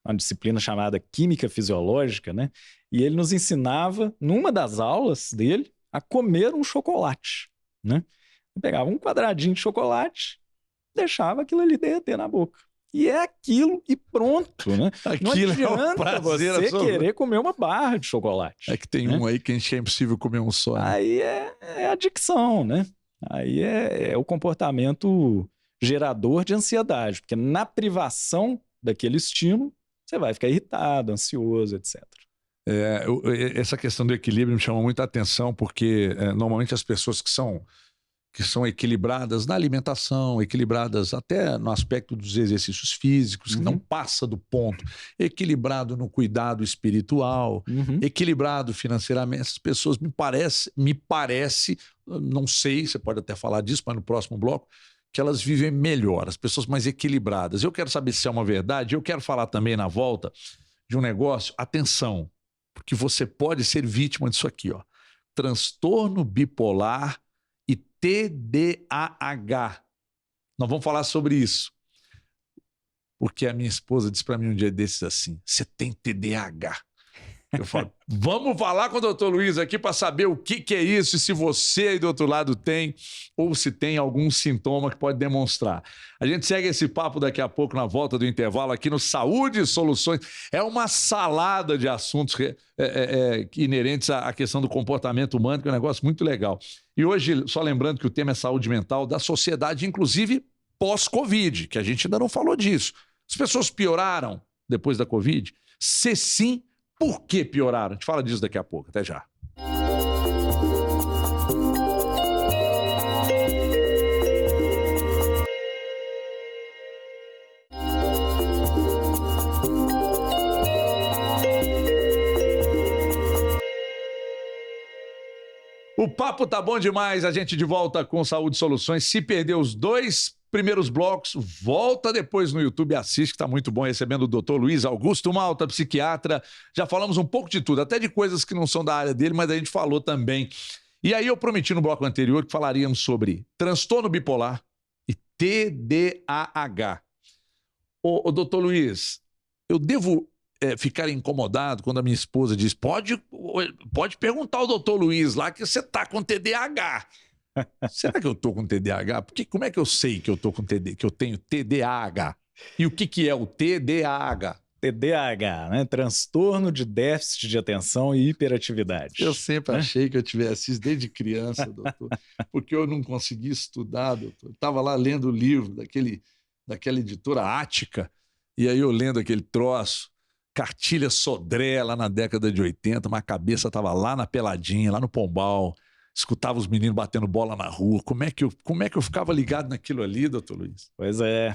uma disciplina chamada Química Fisiológica, né? E ele nos ensinava, numa das aulas dele, a comer um chocolate, né? Ele pegava um quadradinho de chocolate, deixava aquilo ali derreter na boca. E é aquilo e pronto, né? Não Aquilo é um adianta prazer você absoluto. querer comer uma barra de chocolate. É que tem né? um aí que a gente é impossível comer um só. Né? Aí é adicção, né? Aí é o comportamento gerador de ansiedade, porque na privação daquele estímulo, você vai ficar irritado, ansioso, etc. Essa questão do equilíbrio me chama muita atenção, porque normalmente as pessoas que são equilibradas na alimentação, equilibradas até no aspecto dos exercícios físicos, que não passa do ponto, equilibrado no cuidado espiritual, equilibrado financeiramente, essas pessoas me parece, não sei, você pode até falar disso, mas no próximo bloco, que elas vivem melhor, as pessoas mais equilibradas. Eu quero saber se é uma verdade, eu quero falar também na volta de um negócio, atenção, porque você pode ser vítima disso aqui, ó, transtorno bipolar e TDAH. Nós vamos falar sobre isso. Porque a minha esposa disse para mim um dia desses assim, você tem TDAH. Eu falo, vamos falar com o doutor Luiz aqui para saber o que é isso e se você aí do outro lado tem ou se tem algum sintoma que pode demonstrar. A gente segue esse papo daqui a pouco na volta do intervalo aqui no Saúde e Soluções. É uma salada de assuntos inerentes à questão do comportamento humano, que é um negócio muito legal. E hoje, só lembrando que o tema é saúde mental da sociedade, inclusive pós-Covid, que a gente ainda não falou disso. As pessoas pioraram depois da Covid? Se sim, por que pioraram? A gente fala disso daqui a pouco. Até já. O papo tá bom demais, a gente de volta com Saúde e Soluções. Se perdeu os dois primeiros blocos, volta depois no YouTube e assiste, que tá muito bom, recebendo o Dr. Luiz Augusto Malta, psiquiatra. Já falamos um pouco de tudo, até de coisas que não são da área dele, mas a gente falou também. E aí eu prometi no bloco anterior que falaríamos sobre transtorno bipolar e TDAH. Ô Dr. Luiz, eu devo ficar incomodado quando a minha esposa diz, pode perguntar ao doutor Luiz lá que você tá com TDAH. Será que eu tô com TDAH? Porque como é que eu sei que eu tô com que eu tenho TDAH? E o que é o TDAH? TDAH, né? Transtorno de déficit de atenção e hiperatividade. Eu sempre achei que eu tivesse isso desde criança, doutor, porque eu não consegui estudar, doutor. Estava lá lendo o livro daquela editora Ática, e aí eu lendo aquele troço, Cartilha Sodré, lá na década de 80, mas a cabeça estava lá na Peladinha, lá no Pombal, escutava os meninos batendo bola na rua. Como é que eu ficava ligado naquilo ali, doutor Luiz? Pois é.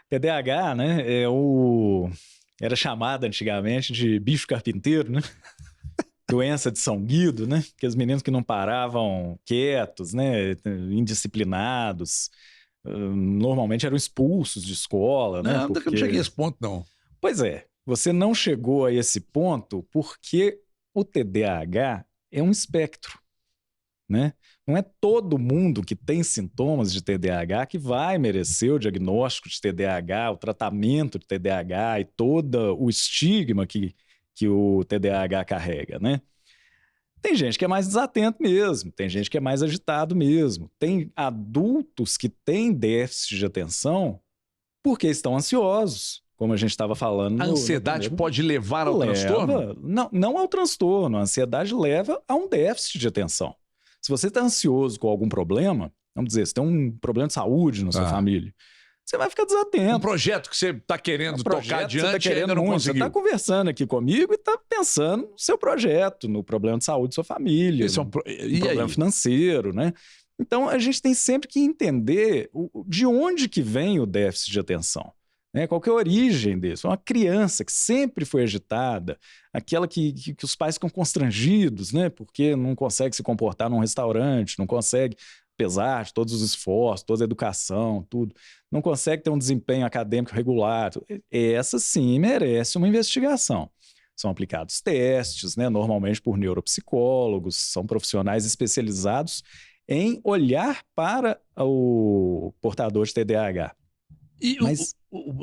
TDAH, né, era chamado antigamente de bicho carpinteiro, né? Doença de São Guido, né? Que os meninos que não paravam quietos, né? Indisciplinados, normalmente eram expulsos de escola, né? Não, porque eu não cheguei a esse ponto, não. Pois é, você não chegou a esse ponto porque o TDAH é um espectro, né? Não é todo mundo que tem sintomas de TDAH que vai merecer o diagnóstico de TDAH, o tratamento de TDAH e todo o estigma que o TDAH carrega, né? Tem gente que é mais desatento mesmo, tem gente que é mais agitado mesmo. Tem adultos que têm déficit de atenção porque estão ansiosos, como a gente estava falando. A ansiedade pode levar ao transtorno? Não ao transtorno, a ansiedade leva a um déficit de atenção. Se você está ansioso com algum problema, vamos dizer, você tem um problema de saúde na sua família, você vai ficar desatento. Um projeto que você está querendo tocar adiante e ainda não conseguiu. Você está conversando aqui comigo e está pensando no seu projeto, no problema de saúde da sua família, no problema financeiro, né? Então, a gente tem sempre que entender de onde que vem o déficit de atenção. Né? Qual que é a origem disso? Uma criança que sempre foi agitada, aquela que os pais ficam constrangidos, né? Porque não consegue se comportar num restaurante, não consegue, apesar de todos os esforços, toda a educação, tudo, não consegue ter um desempenho acadêmico regular. Essa sim merece uma investigação. São aplicados testes, né? Normalmente por neuropsicólogos, são profissionais especializados em olhar para o portador de TDAH. E mas,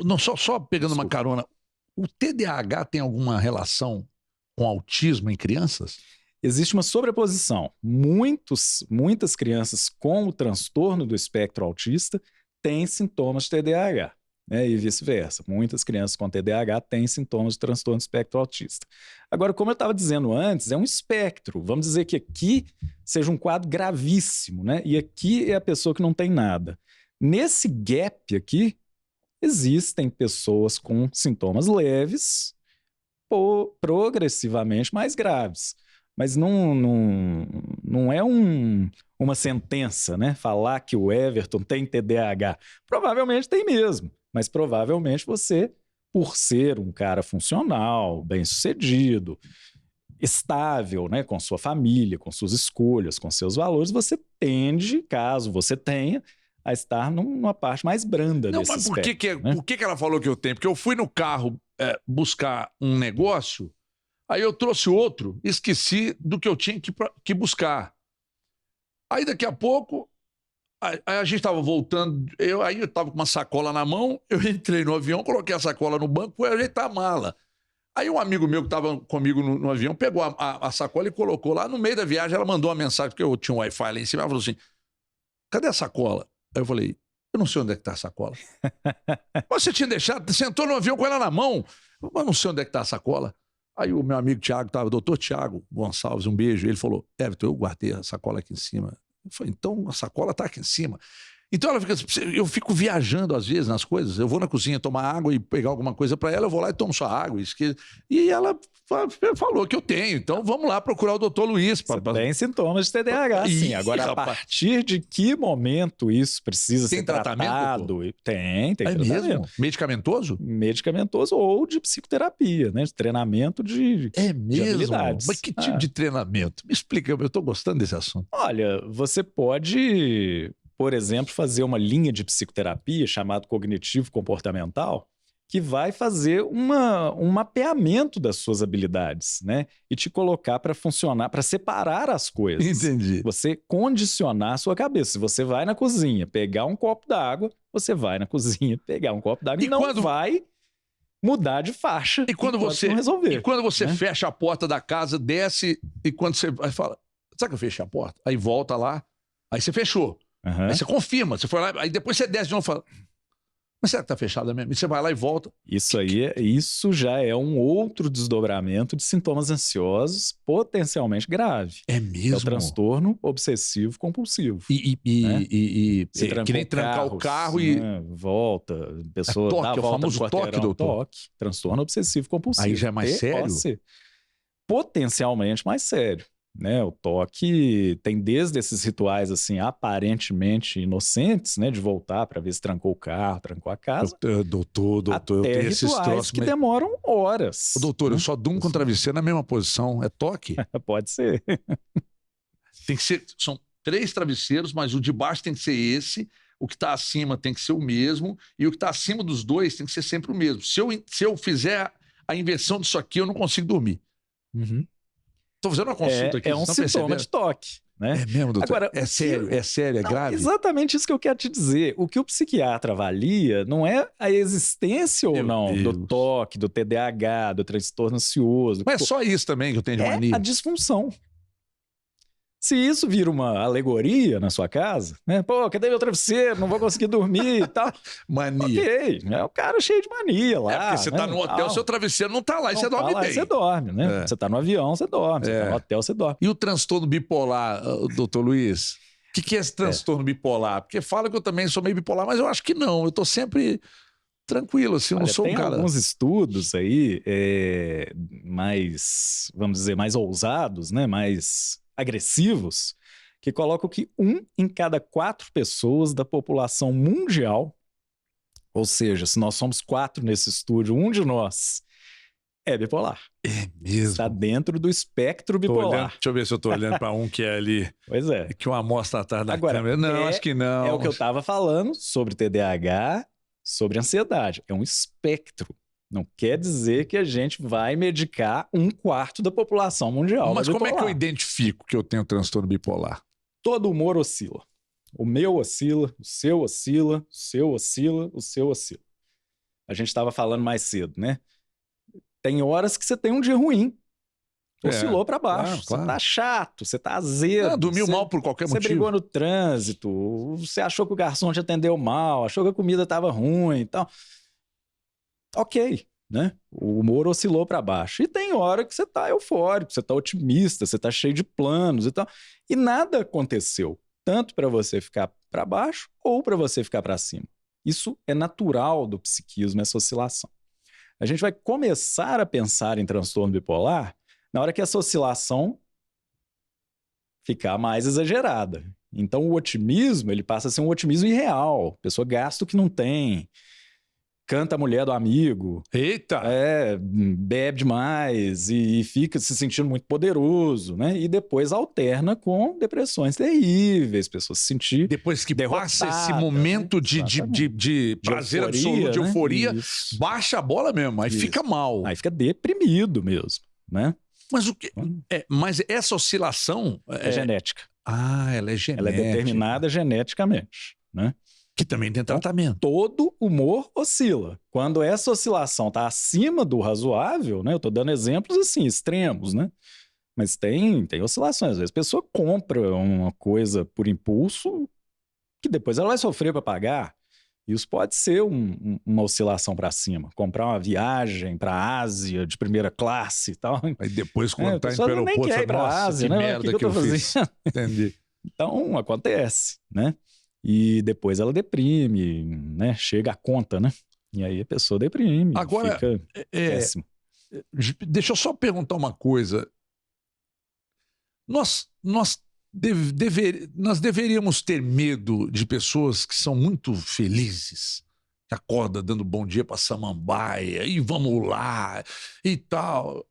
não, só pegando uma carona, o TDAH tem alguma relação com autismo em crianças? Existe uma sobreposição. Muitas crianças com o transtorno do espectro autista têm sintomas de TDAH, né? E vice-versa. Muitas crianças com TDAH têm sintomas de transtorno do espectro autista. Agora, como eu estava dizendo antes, é um espectro. Vamos dizer que aqui seja um quadro gravíssimo, né? E aqui é a pessoa que não tem nada. Nesse gap aqui, existem pessoas com sintomas leves, progressivamente mais graves. Mas não é uma sentença, né? Falar que o Everton tem TDAH. Provavelmente tem mesmo, mas provavelmente você, por ser um cara funcional, bem-sucedido, estável, né? Com sua família, com suas escolhas, com seus valores, você tende, caso você tenha, a estar numa parte mais branda desse mas espectro, por que ela falou que eu tenho? Porque eu fui no carro buscar um negócio, aí eu trouxe outro, esqueci do que eu tinha que buscar. Aí daqui a pouco, a gente estava voltando, aí eu estava com uma sacola na mão, eu entrei no avião, coloquei a sacola no banco, fui ajeitar a mala. Aí um amigo meu que estava comigo no avião pegou a sacola e colocou lá. No meio da viagem, ela mandou uma mensagem, porque eu tinha um Wi-Fi lá em cima, ela falou assim, cadê a sacola? Aí eu falei, eu não sei onde é que está a sacola. Você tinha deixado, sentou no avião com ela na mão, mas não sei onde é que está a sacola. Aí o meu amigo Tiago, o doutor Tiago Gonçalves, um beijo, ele falou, Everton, eu guardei a sacola aqui em cima. Eu falei, então a sacola está aqui em cima. Então ela fica, eu fico viajando às vezes nas coisas, eu vou na cozinha tomar água e pegar alguma coisa para ela, eu vou lá e tomo sua água. E ela falou que eu tenho, então vamos lá procurar o doutor Luiz. Você tem sintomas de TDAH, sim. Agora, a partir de que momento isso precisa ser tratado? Tem tratamento. Mesmo? Medicamentoso? Medicamentoso ou de psicoterapia, né? De treinamento de habilidades. Mas que tipo de treinamento? Me explica, eu estou gostando desse assunto. Olha, você pode, por exemplo, fazer uma linha de psicoterapia chamada cognitivo-comportamental, que vai fazer um mapeamento das suas habilidades, né? E te colocar para funcionar, para separar as coisas. Entendi. Você condicionar a sua cabeça. Se você vai na cozinha pegar um copo d'água, você vai na cozinha pegar um copo d'água e não vai mudar de faixa e quando você não resolver. E quando você fecha a porta da casa, desce, e quando você fala, sabe que eu fechei a porta? Aí volta lá, aí você fechou. Aí você confirma, você foi lá, aí depois você desce de novo e fala, mas será que tá fechada mesmo? E você vai lá e volta. Isso já é um outro desdobramento de sintomas ansiosos potencialmente grave. É mesmo? É o transtorno obsessivo compulsivo. Que nem trancar o carro e... Volta, a pessoa toque, dá a volta o famoso toque, doutor. Toque, transtorno obsessivo compulsivo. Aí já é mais sério? Potencialmente mais sério. Né, o toque tem desde esses rituais assim aparentemente inocentes, né, de voltar para ver se trancou o carro, trancou a casa. Doutor, até eu tenho esses troços que demoram horas. Doutor, eu só durmo com travesseiro na mesma posição. É toque? Pode ser. Tem que ser. São 3 travesseiros, mas o de baixo tem que ser esse. O que está acima tem que ser o mesmo e o que está acima dos 2 tem que ser sempre o mesmo. Se eu fizer a inversão disso aqui, eu não consigo dormir. Estou fazendo uma consulta aqui. É um sintoma de toque. Né? É mesmo, doutor? Agora, é sério, é grave? Exatamente isso que eu quero te dizer. O que o psiquiatra avalia não é a existência ou não do toque, do TDAH, do transtorno ansioso. Mas é só isso também que eu tenho de mania? É a disfunção. Se isso vira uma alegoria na sua casa, né? Pô, cadê meu travesseiro? Não vou conseguir dormir e tal. Mania. Ok, é o cara cheio de mania lá. Porque você tá no hotel, seu travesseiro não tá lá e você dorme bem. Você dorme, né? Você tá no avião, você dorme. Você tá no hotel, você dorme. E o transtorno bipolar, doutor Luiz? O que é esse transtorno bipolar? Porque fala que eu também sou meio bipolar, mas eu acho que não. Eu tô sempre tranquilo, assim, eu não sou um cara... Tem alguns estudos aí mais, vamos dizer, mais ousados, né? Mais agressivos, que colocam que 1 em cada 4 pessoas da população mundial, ou seja, se nós somos 4 nesse estúdio, 1 de nós é bipolar. É mesmo? Está dentro do espectro bipolar. Deixa eu ver se eu tô olhando para um que é ali. Pois é. Que uma amostra atrás da Agora, câmera. Não, acho que não. É o que eu estava falando sobre TDAH, sobre ansiedade. É um espectro. Não quer dizer que a gente vai medicar 1/4 da população mundial. Mas como é que eu identifico que eu tenho transtorno bipolar? Todo humor oscila. O meu oscila, o seu oscila, o seu oscila, o seu oscila. A gente estava falando mais cedo, né? Tem horas que você tem um dia ruim. Oscilou para baixo. Claro. Você tá chato, você tá azedo. Dormiu mal por qualquer motivo. Você brigou no trânsito, você achou que o garçom te atendeu mal, achou que a comida estava ruim e tal. Ok, né? O humor oscilou para baixo. E tem hora que você tá eufórico, você tá otimista, você tá cheio de planos e tal. E nada aconteceu, tanto para você ficar para baixo ou para você ficar para cima. Isso é natural do psiquismo, essa oscilação. A gente vai começar a pensar em transtorno bipolar na hora que essa oscilação ficar mais exagerada. Então o otimismo, ele passa a ser um otimismo irreal. A pessoa gasta o que não tem, canta a mulher do amigo. Eita! Bebe demais e fica se sentindo muito poderoso, né? E depois alterna com depressões terríveis, pessoas se sentir depois que passa esse momento de prazer absoluto, de euforia, baixa a bola mesmo, aí fica mal. Aí fica deprimido mesmo, né? Mas o que? Mas essa oscilação é genética. Ah, ela é genética. Ela é determinada geneticamente, né? Que também tem tratamento. Então, todo humor oscila. Quando essa oscilação está acima do razoável, né? Eu estou dando exemplos assim, extremos, né? Mas tem oscilações. Às vezes a pessoa compra uma coisa por impulso que depois ela vai sofrer para pagar. Isso pode ser uma oscilação para cima. Comprar uma viagem para a Ásia de primeira classe e tal. Aí depois, quando tá indo pelo aeroporto, nem quer ir para a Ásia, que né? merda que eu fiz. Entendi. Então, acontece, né? E depois ela deprime, né? Chega a conta, né? E aí a pessoa deprime. Agora, fica péssimo. Deixa eu só perguntar uma coisa. Nós deveríamos ter medo de pessoas que são muito felizes, que acorda dando bom dia para samambaia, e vamos lá, e tal.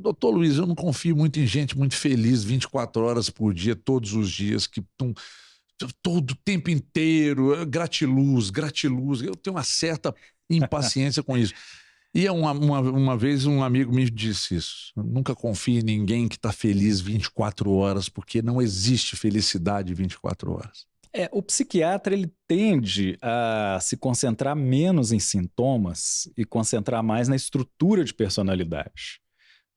Doutor Luiz, eu não confio muito em gente muito feliz 24 horas por dia, todos os dias, que estão todo o tempo inteiro, gratiluz. Eu tenho uma certa impaciência com isso. E uma vez um amigo me disse isso. Nunca confie em ninguém que está feliz 24 horas, porque não existe felicidade 24 horas. O psiquiatra ele tende a se concentrar menos em sintomas e concentrar mais na estrutura de personalidade,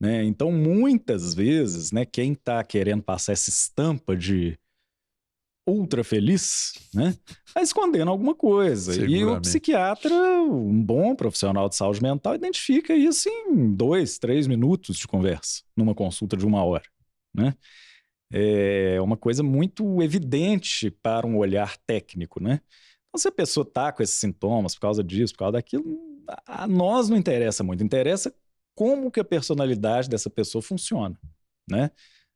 né? Então, muitas vezes, né, quem está querendo passar essa estampa de ultra feliz, né, está escondendo alguma coisa. E o psiquiatra, um bom profissional de saúde mental, identifica isso em 2, 3 minutos de conversa, numa consulta de 1 hora, né? É uma coisa muito evidente para um olhar técnico, né? Então, se a pessoa está com esses sintomas por causa disso, por causa daquilo, a nós não interessa muito. Interessa como que a personalidade dessa pessoa funciona, né?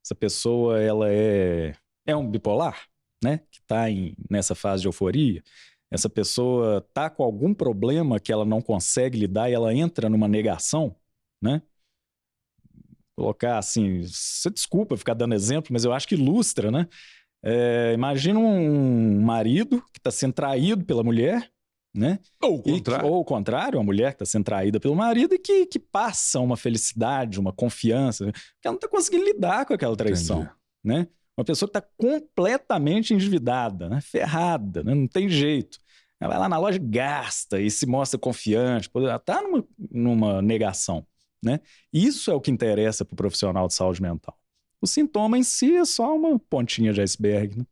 Essa pessoa, ela é um bipolar, né? Que está nessa fase de euforia. Essa pessoa está com algum problema que ela não consegue lidar e ela entra numa negação, né? Colocar assim, você desculpa ficar dando exemplo, mas eu acho que ilustra, né? Imagina um marido que está sendo traído pela mulher, né? Ou o contrário, uma mulher que está sendo traída pelo marido e que passa uma felicidade, uma confiança, que ela não está conseguindo lidar com aquela traição, né? Uma pessoa que está completamente endividada, né? Ferrada, né? Não tem jeito. Ela vai lá na loja, gasta e se mostra confiante, ela está numa negação, né? Isso é o que interessa para o profissional de saúde mental. O sintoma em si é só uma pontinha de iceberg, né?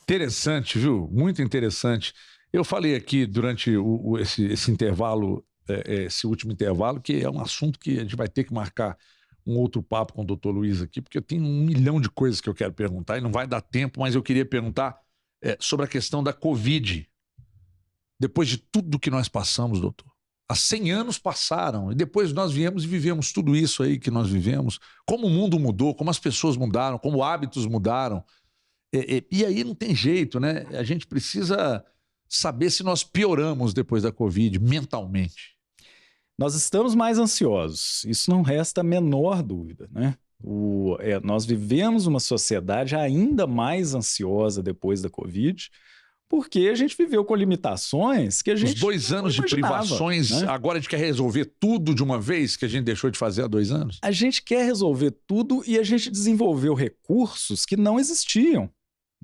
Interessante, viu? Muito interessante. Eu falei aqui durante esse intervalo, esse último intervalo, que é um assunto que a gente vai ter que marcar um outro papo com o doutor Luiz aqui, porque eu tenho 1 milhão de coisas que eu quero perguntar e não vai dar tempo, mas eu queria perguntar sobre a questão da Covid. Depois de tudo que nós passamos, doutor, há 100 anos passaram e depois nós viemos e vivemos tudo isso aí que nós vivemos, como o mundo mudou, como as pessoas mudaram, como hábitos mudaram. E aí não tem jeito, né? A gente precisa saber se nós pioramos depois da Covid mentalmente. Nós estamos mais ansiosos, isso não resta a menor dúvida, né? Nós vivemos uma sociedade ainda mais ansiosa depois da Covid, porque a gente viveu com limitações que a gente Os 2 anos de privações, né? agora a gente quer resolver tudo de uma vez que a gente deixou de fazer há 2 anos? A gente quer resolver tudo e a gente desenvolveu recursos que não existiam,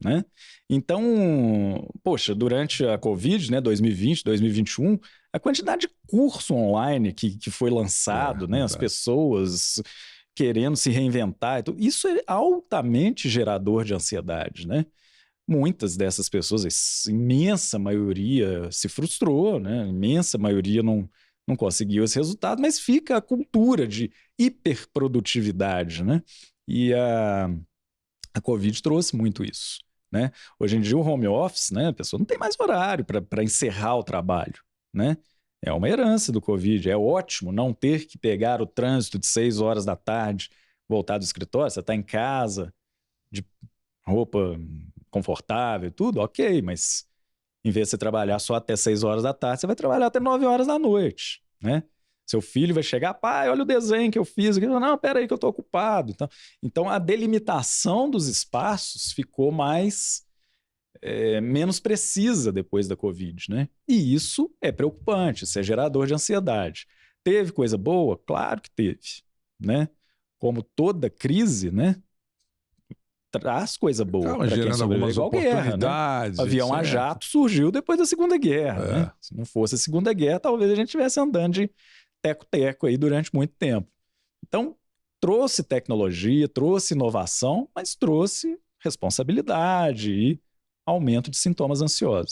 né? Então, poxa, durante a Covid, né, 2020, 2021, a quantidade de curso online que foi lançado, né, as pessoas querendo se reinventar, e tudo, isso é altamente gerador de ansiedade, né? Muitas dessas pessoas, a imensa maioria se frustrou, né? A imensa maioria não conseguiu esse resultado, mas fica a cultura de hiperprodutividade, né? E a Covid trouxe muito isso, né? Hoje em dia o home office, né? A pessoa não tem mais horário para encerrar o trabalho, né? É uma herança do Covid. É ótimo não ter que pegar o trânsito de 6 horas da tarde, voltar do escritório, você está em casa, de roupa confortável e tudo, ok, mas em vez de você trabalhar só até 6 horas da tarde, você vai trabalhar até 9 horas da noite, né? Seu filho vai chegar, pai, olha o desenho que eu fiz. Não, peraí que eu estou ocupado. Então, a delimitação dos espaços ficou menos precisa depois da Covid, né? E isso é preocupante, isso é gerador de ansiedade. Teve coisa boa? Claro que teve, né? Como toda crise, né? Traz coisa boa para quem sobreviveu à guerra, né? Avião a jato surgiu depois da Segunda Guerra, né? Se não fosse a Segunda Guerra, talvez a gente estivesse andando de teco-teco aí durante muito tempo. Então, trouxe tecnologia, trouxe inovação, mas trouxe responsabilidade e aumento de sintomas ansiosos.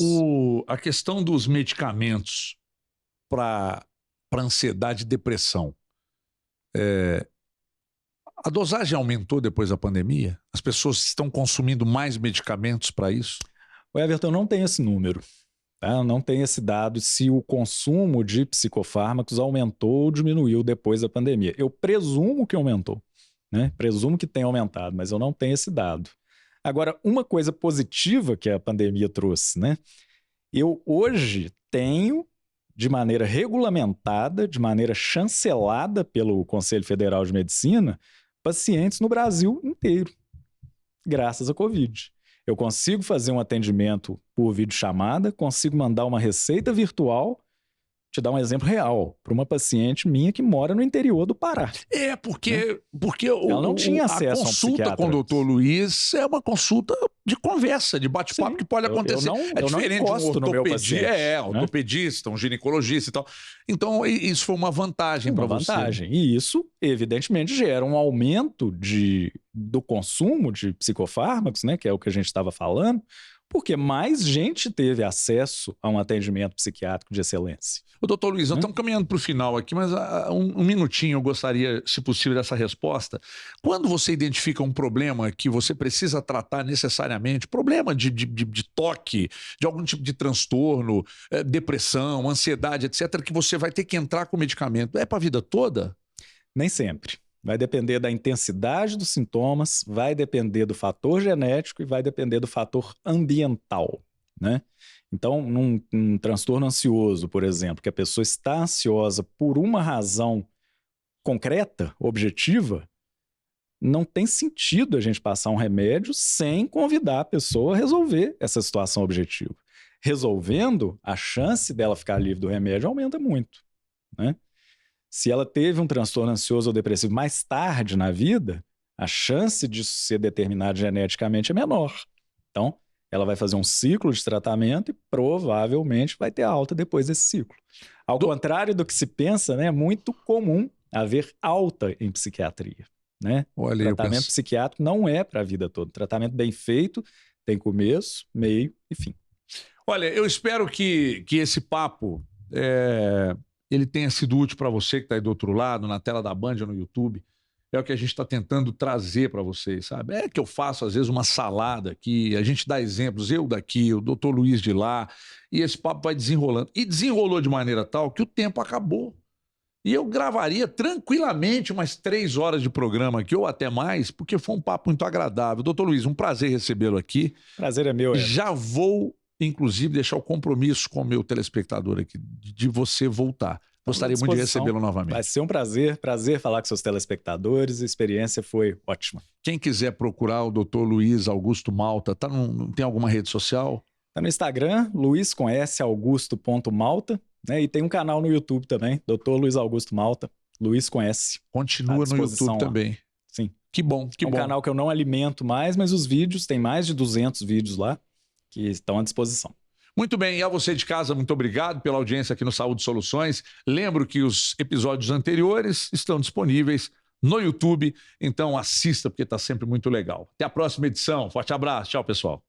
A questão dos medicamentos para ansiedade e depressão, a dosagem aumentou depois da pandemia? As pessoas estão consumindo mais medicamentos para isso? O Everton, não tem esse número. Tá? Não tem esse dado se o consumo de psicofármacos aumentou ou diminuiu depois da pandemia. Eu presumo que aumentou, né? Presumo que tem aumentado, mas eu não tenho esse dado. Agora, uma coisa positiva que a pandemia trouxe, né? Eu hoje tenho, de maneira regulamentada, de maneira chancelada pelo Conselho Federal de Medicina, pacientes no Brasil inteiro, graças à Covid. Eu consigo fazer um atendimento por videochamada, consigo mandar uma receita virtual. Te dar um exemplo real, para uma paciente minha que mora no interior do Pará. Porque ela não tinha acesso a consulta com o doutor Luiz é uma consulta de conversa, de bate-papo que pode acontecer. É diferente de um ortopedista, um ginecologista e tal. Então, isso foi uma vantagem para você. E isso, evidentemente, gera um aumento do consumo de psicofármacos, né, que é o que a gente estava falando, porque mais gente teve acesso a um atendimento psiquiátrico de excelência. Ô, doutor Luiz, nós estamos caminhando para o final aqui, mas um minutinho eu gostaria, se possível, dessa resposta. Quando você identifica um problema que você precisa tratar necessariamente, problema de toque, de algum tipo de transtorno, depressão, ansiedade, etc., que você vai ter que entrar com medicamento, é para a vida toda? Nem sempre. Vai depender da intensidade dos sintomas, vai depender do fator genético e vai depender do fator ambiental, né? Então, num transtorno ansioso, por exemplo, que a pessoa está ansiosa por uma razão concreta, objetiva, não tem sentido a gente passar um remédio sem convidar a pessoa a resolver essa situação objetiva. Resolvendo, a chance dela ficar livre do remédio aumenta muito, né? Se ela teve um transtorno ansioso ou depressivo mais tarde na vida, a chance disso ser determinado geneticamente é menor. Então, ela vai fazer um ciclo de tratamento e provavelmente vai ter alta depois desse ciclo. Ao contrário do que se pensa, né, é muito comum haver alta em psiquiatria, né? Olha, tratamento psiquiátrico não é para a vida toda. Tratamento bem feito tem começo, meio e fim. Olha, eu espero que esse papo ele tenha sido útil para você que está aí do outro lado, na tela da Band ou no YouTube. é o que a gente está tentando trazer para vocês, sabe? É que eu faço, às vezes, uma salada aqui, a gente dá exemplos, eu daqui, o doutor Luiz de lá, e esse papo vai desenrolando. E desenrolou de maneira tal que o tempo acabou. E eu gravaria tranquilamente umas 3 horas de programa aqui, ou até mais, porque foi um papo muito agradável. Doutor Luiz, um prazer recebê-lo aqui. Prazer é meu, Já vou, inclusive, deixar o compromisso com o meu telespectador aqui, de você voltar. Gostaria muito de recebê-lo novamente. Vai ser um prazer falar com seus telespectadores, a experiência foi ótima. Quem quiser procurar o Dr. Luiz Augusto Malta, tem alguma rede social? Tá no Instagram, luiz_augusto.malta, né? E tem um canal no YouTube também, Dr. Luiz Augusto Malta, Luiz com S. Continua no YouTube lá também. Sim. Que bom, que bom. É um canal que eu não alimento mais, mas os vídeos, tem mais de 200 vídeos lá que estão à disposição. Muito bem, e a você de casa, muito obrigado pela audiência aqui no Saúde Soluções. Lembro que os episódios anteriores estão disponíveis no YouTube, então assista porque está sempre muito legal. Até a próxima edição, forte abraço, tchau pessoal.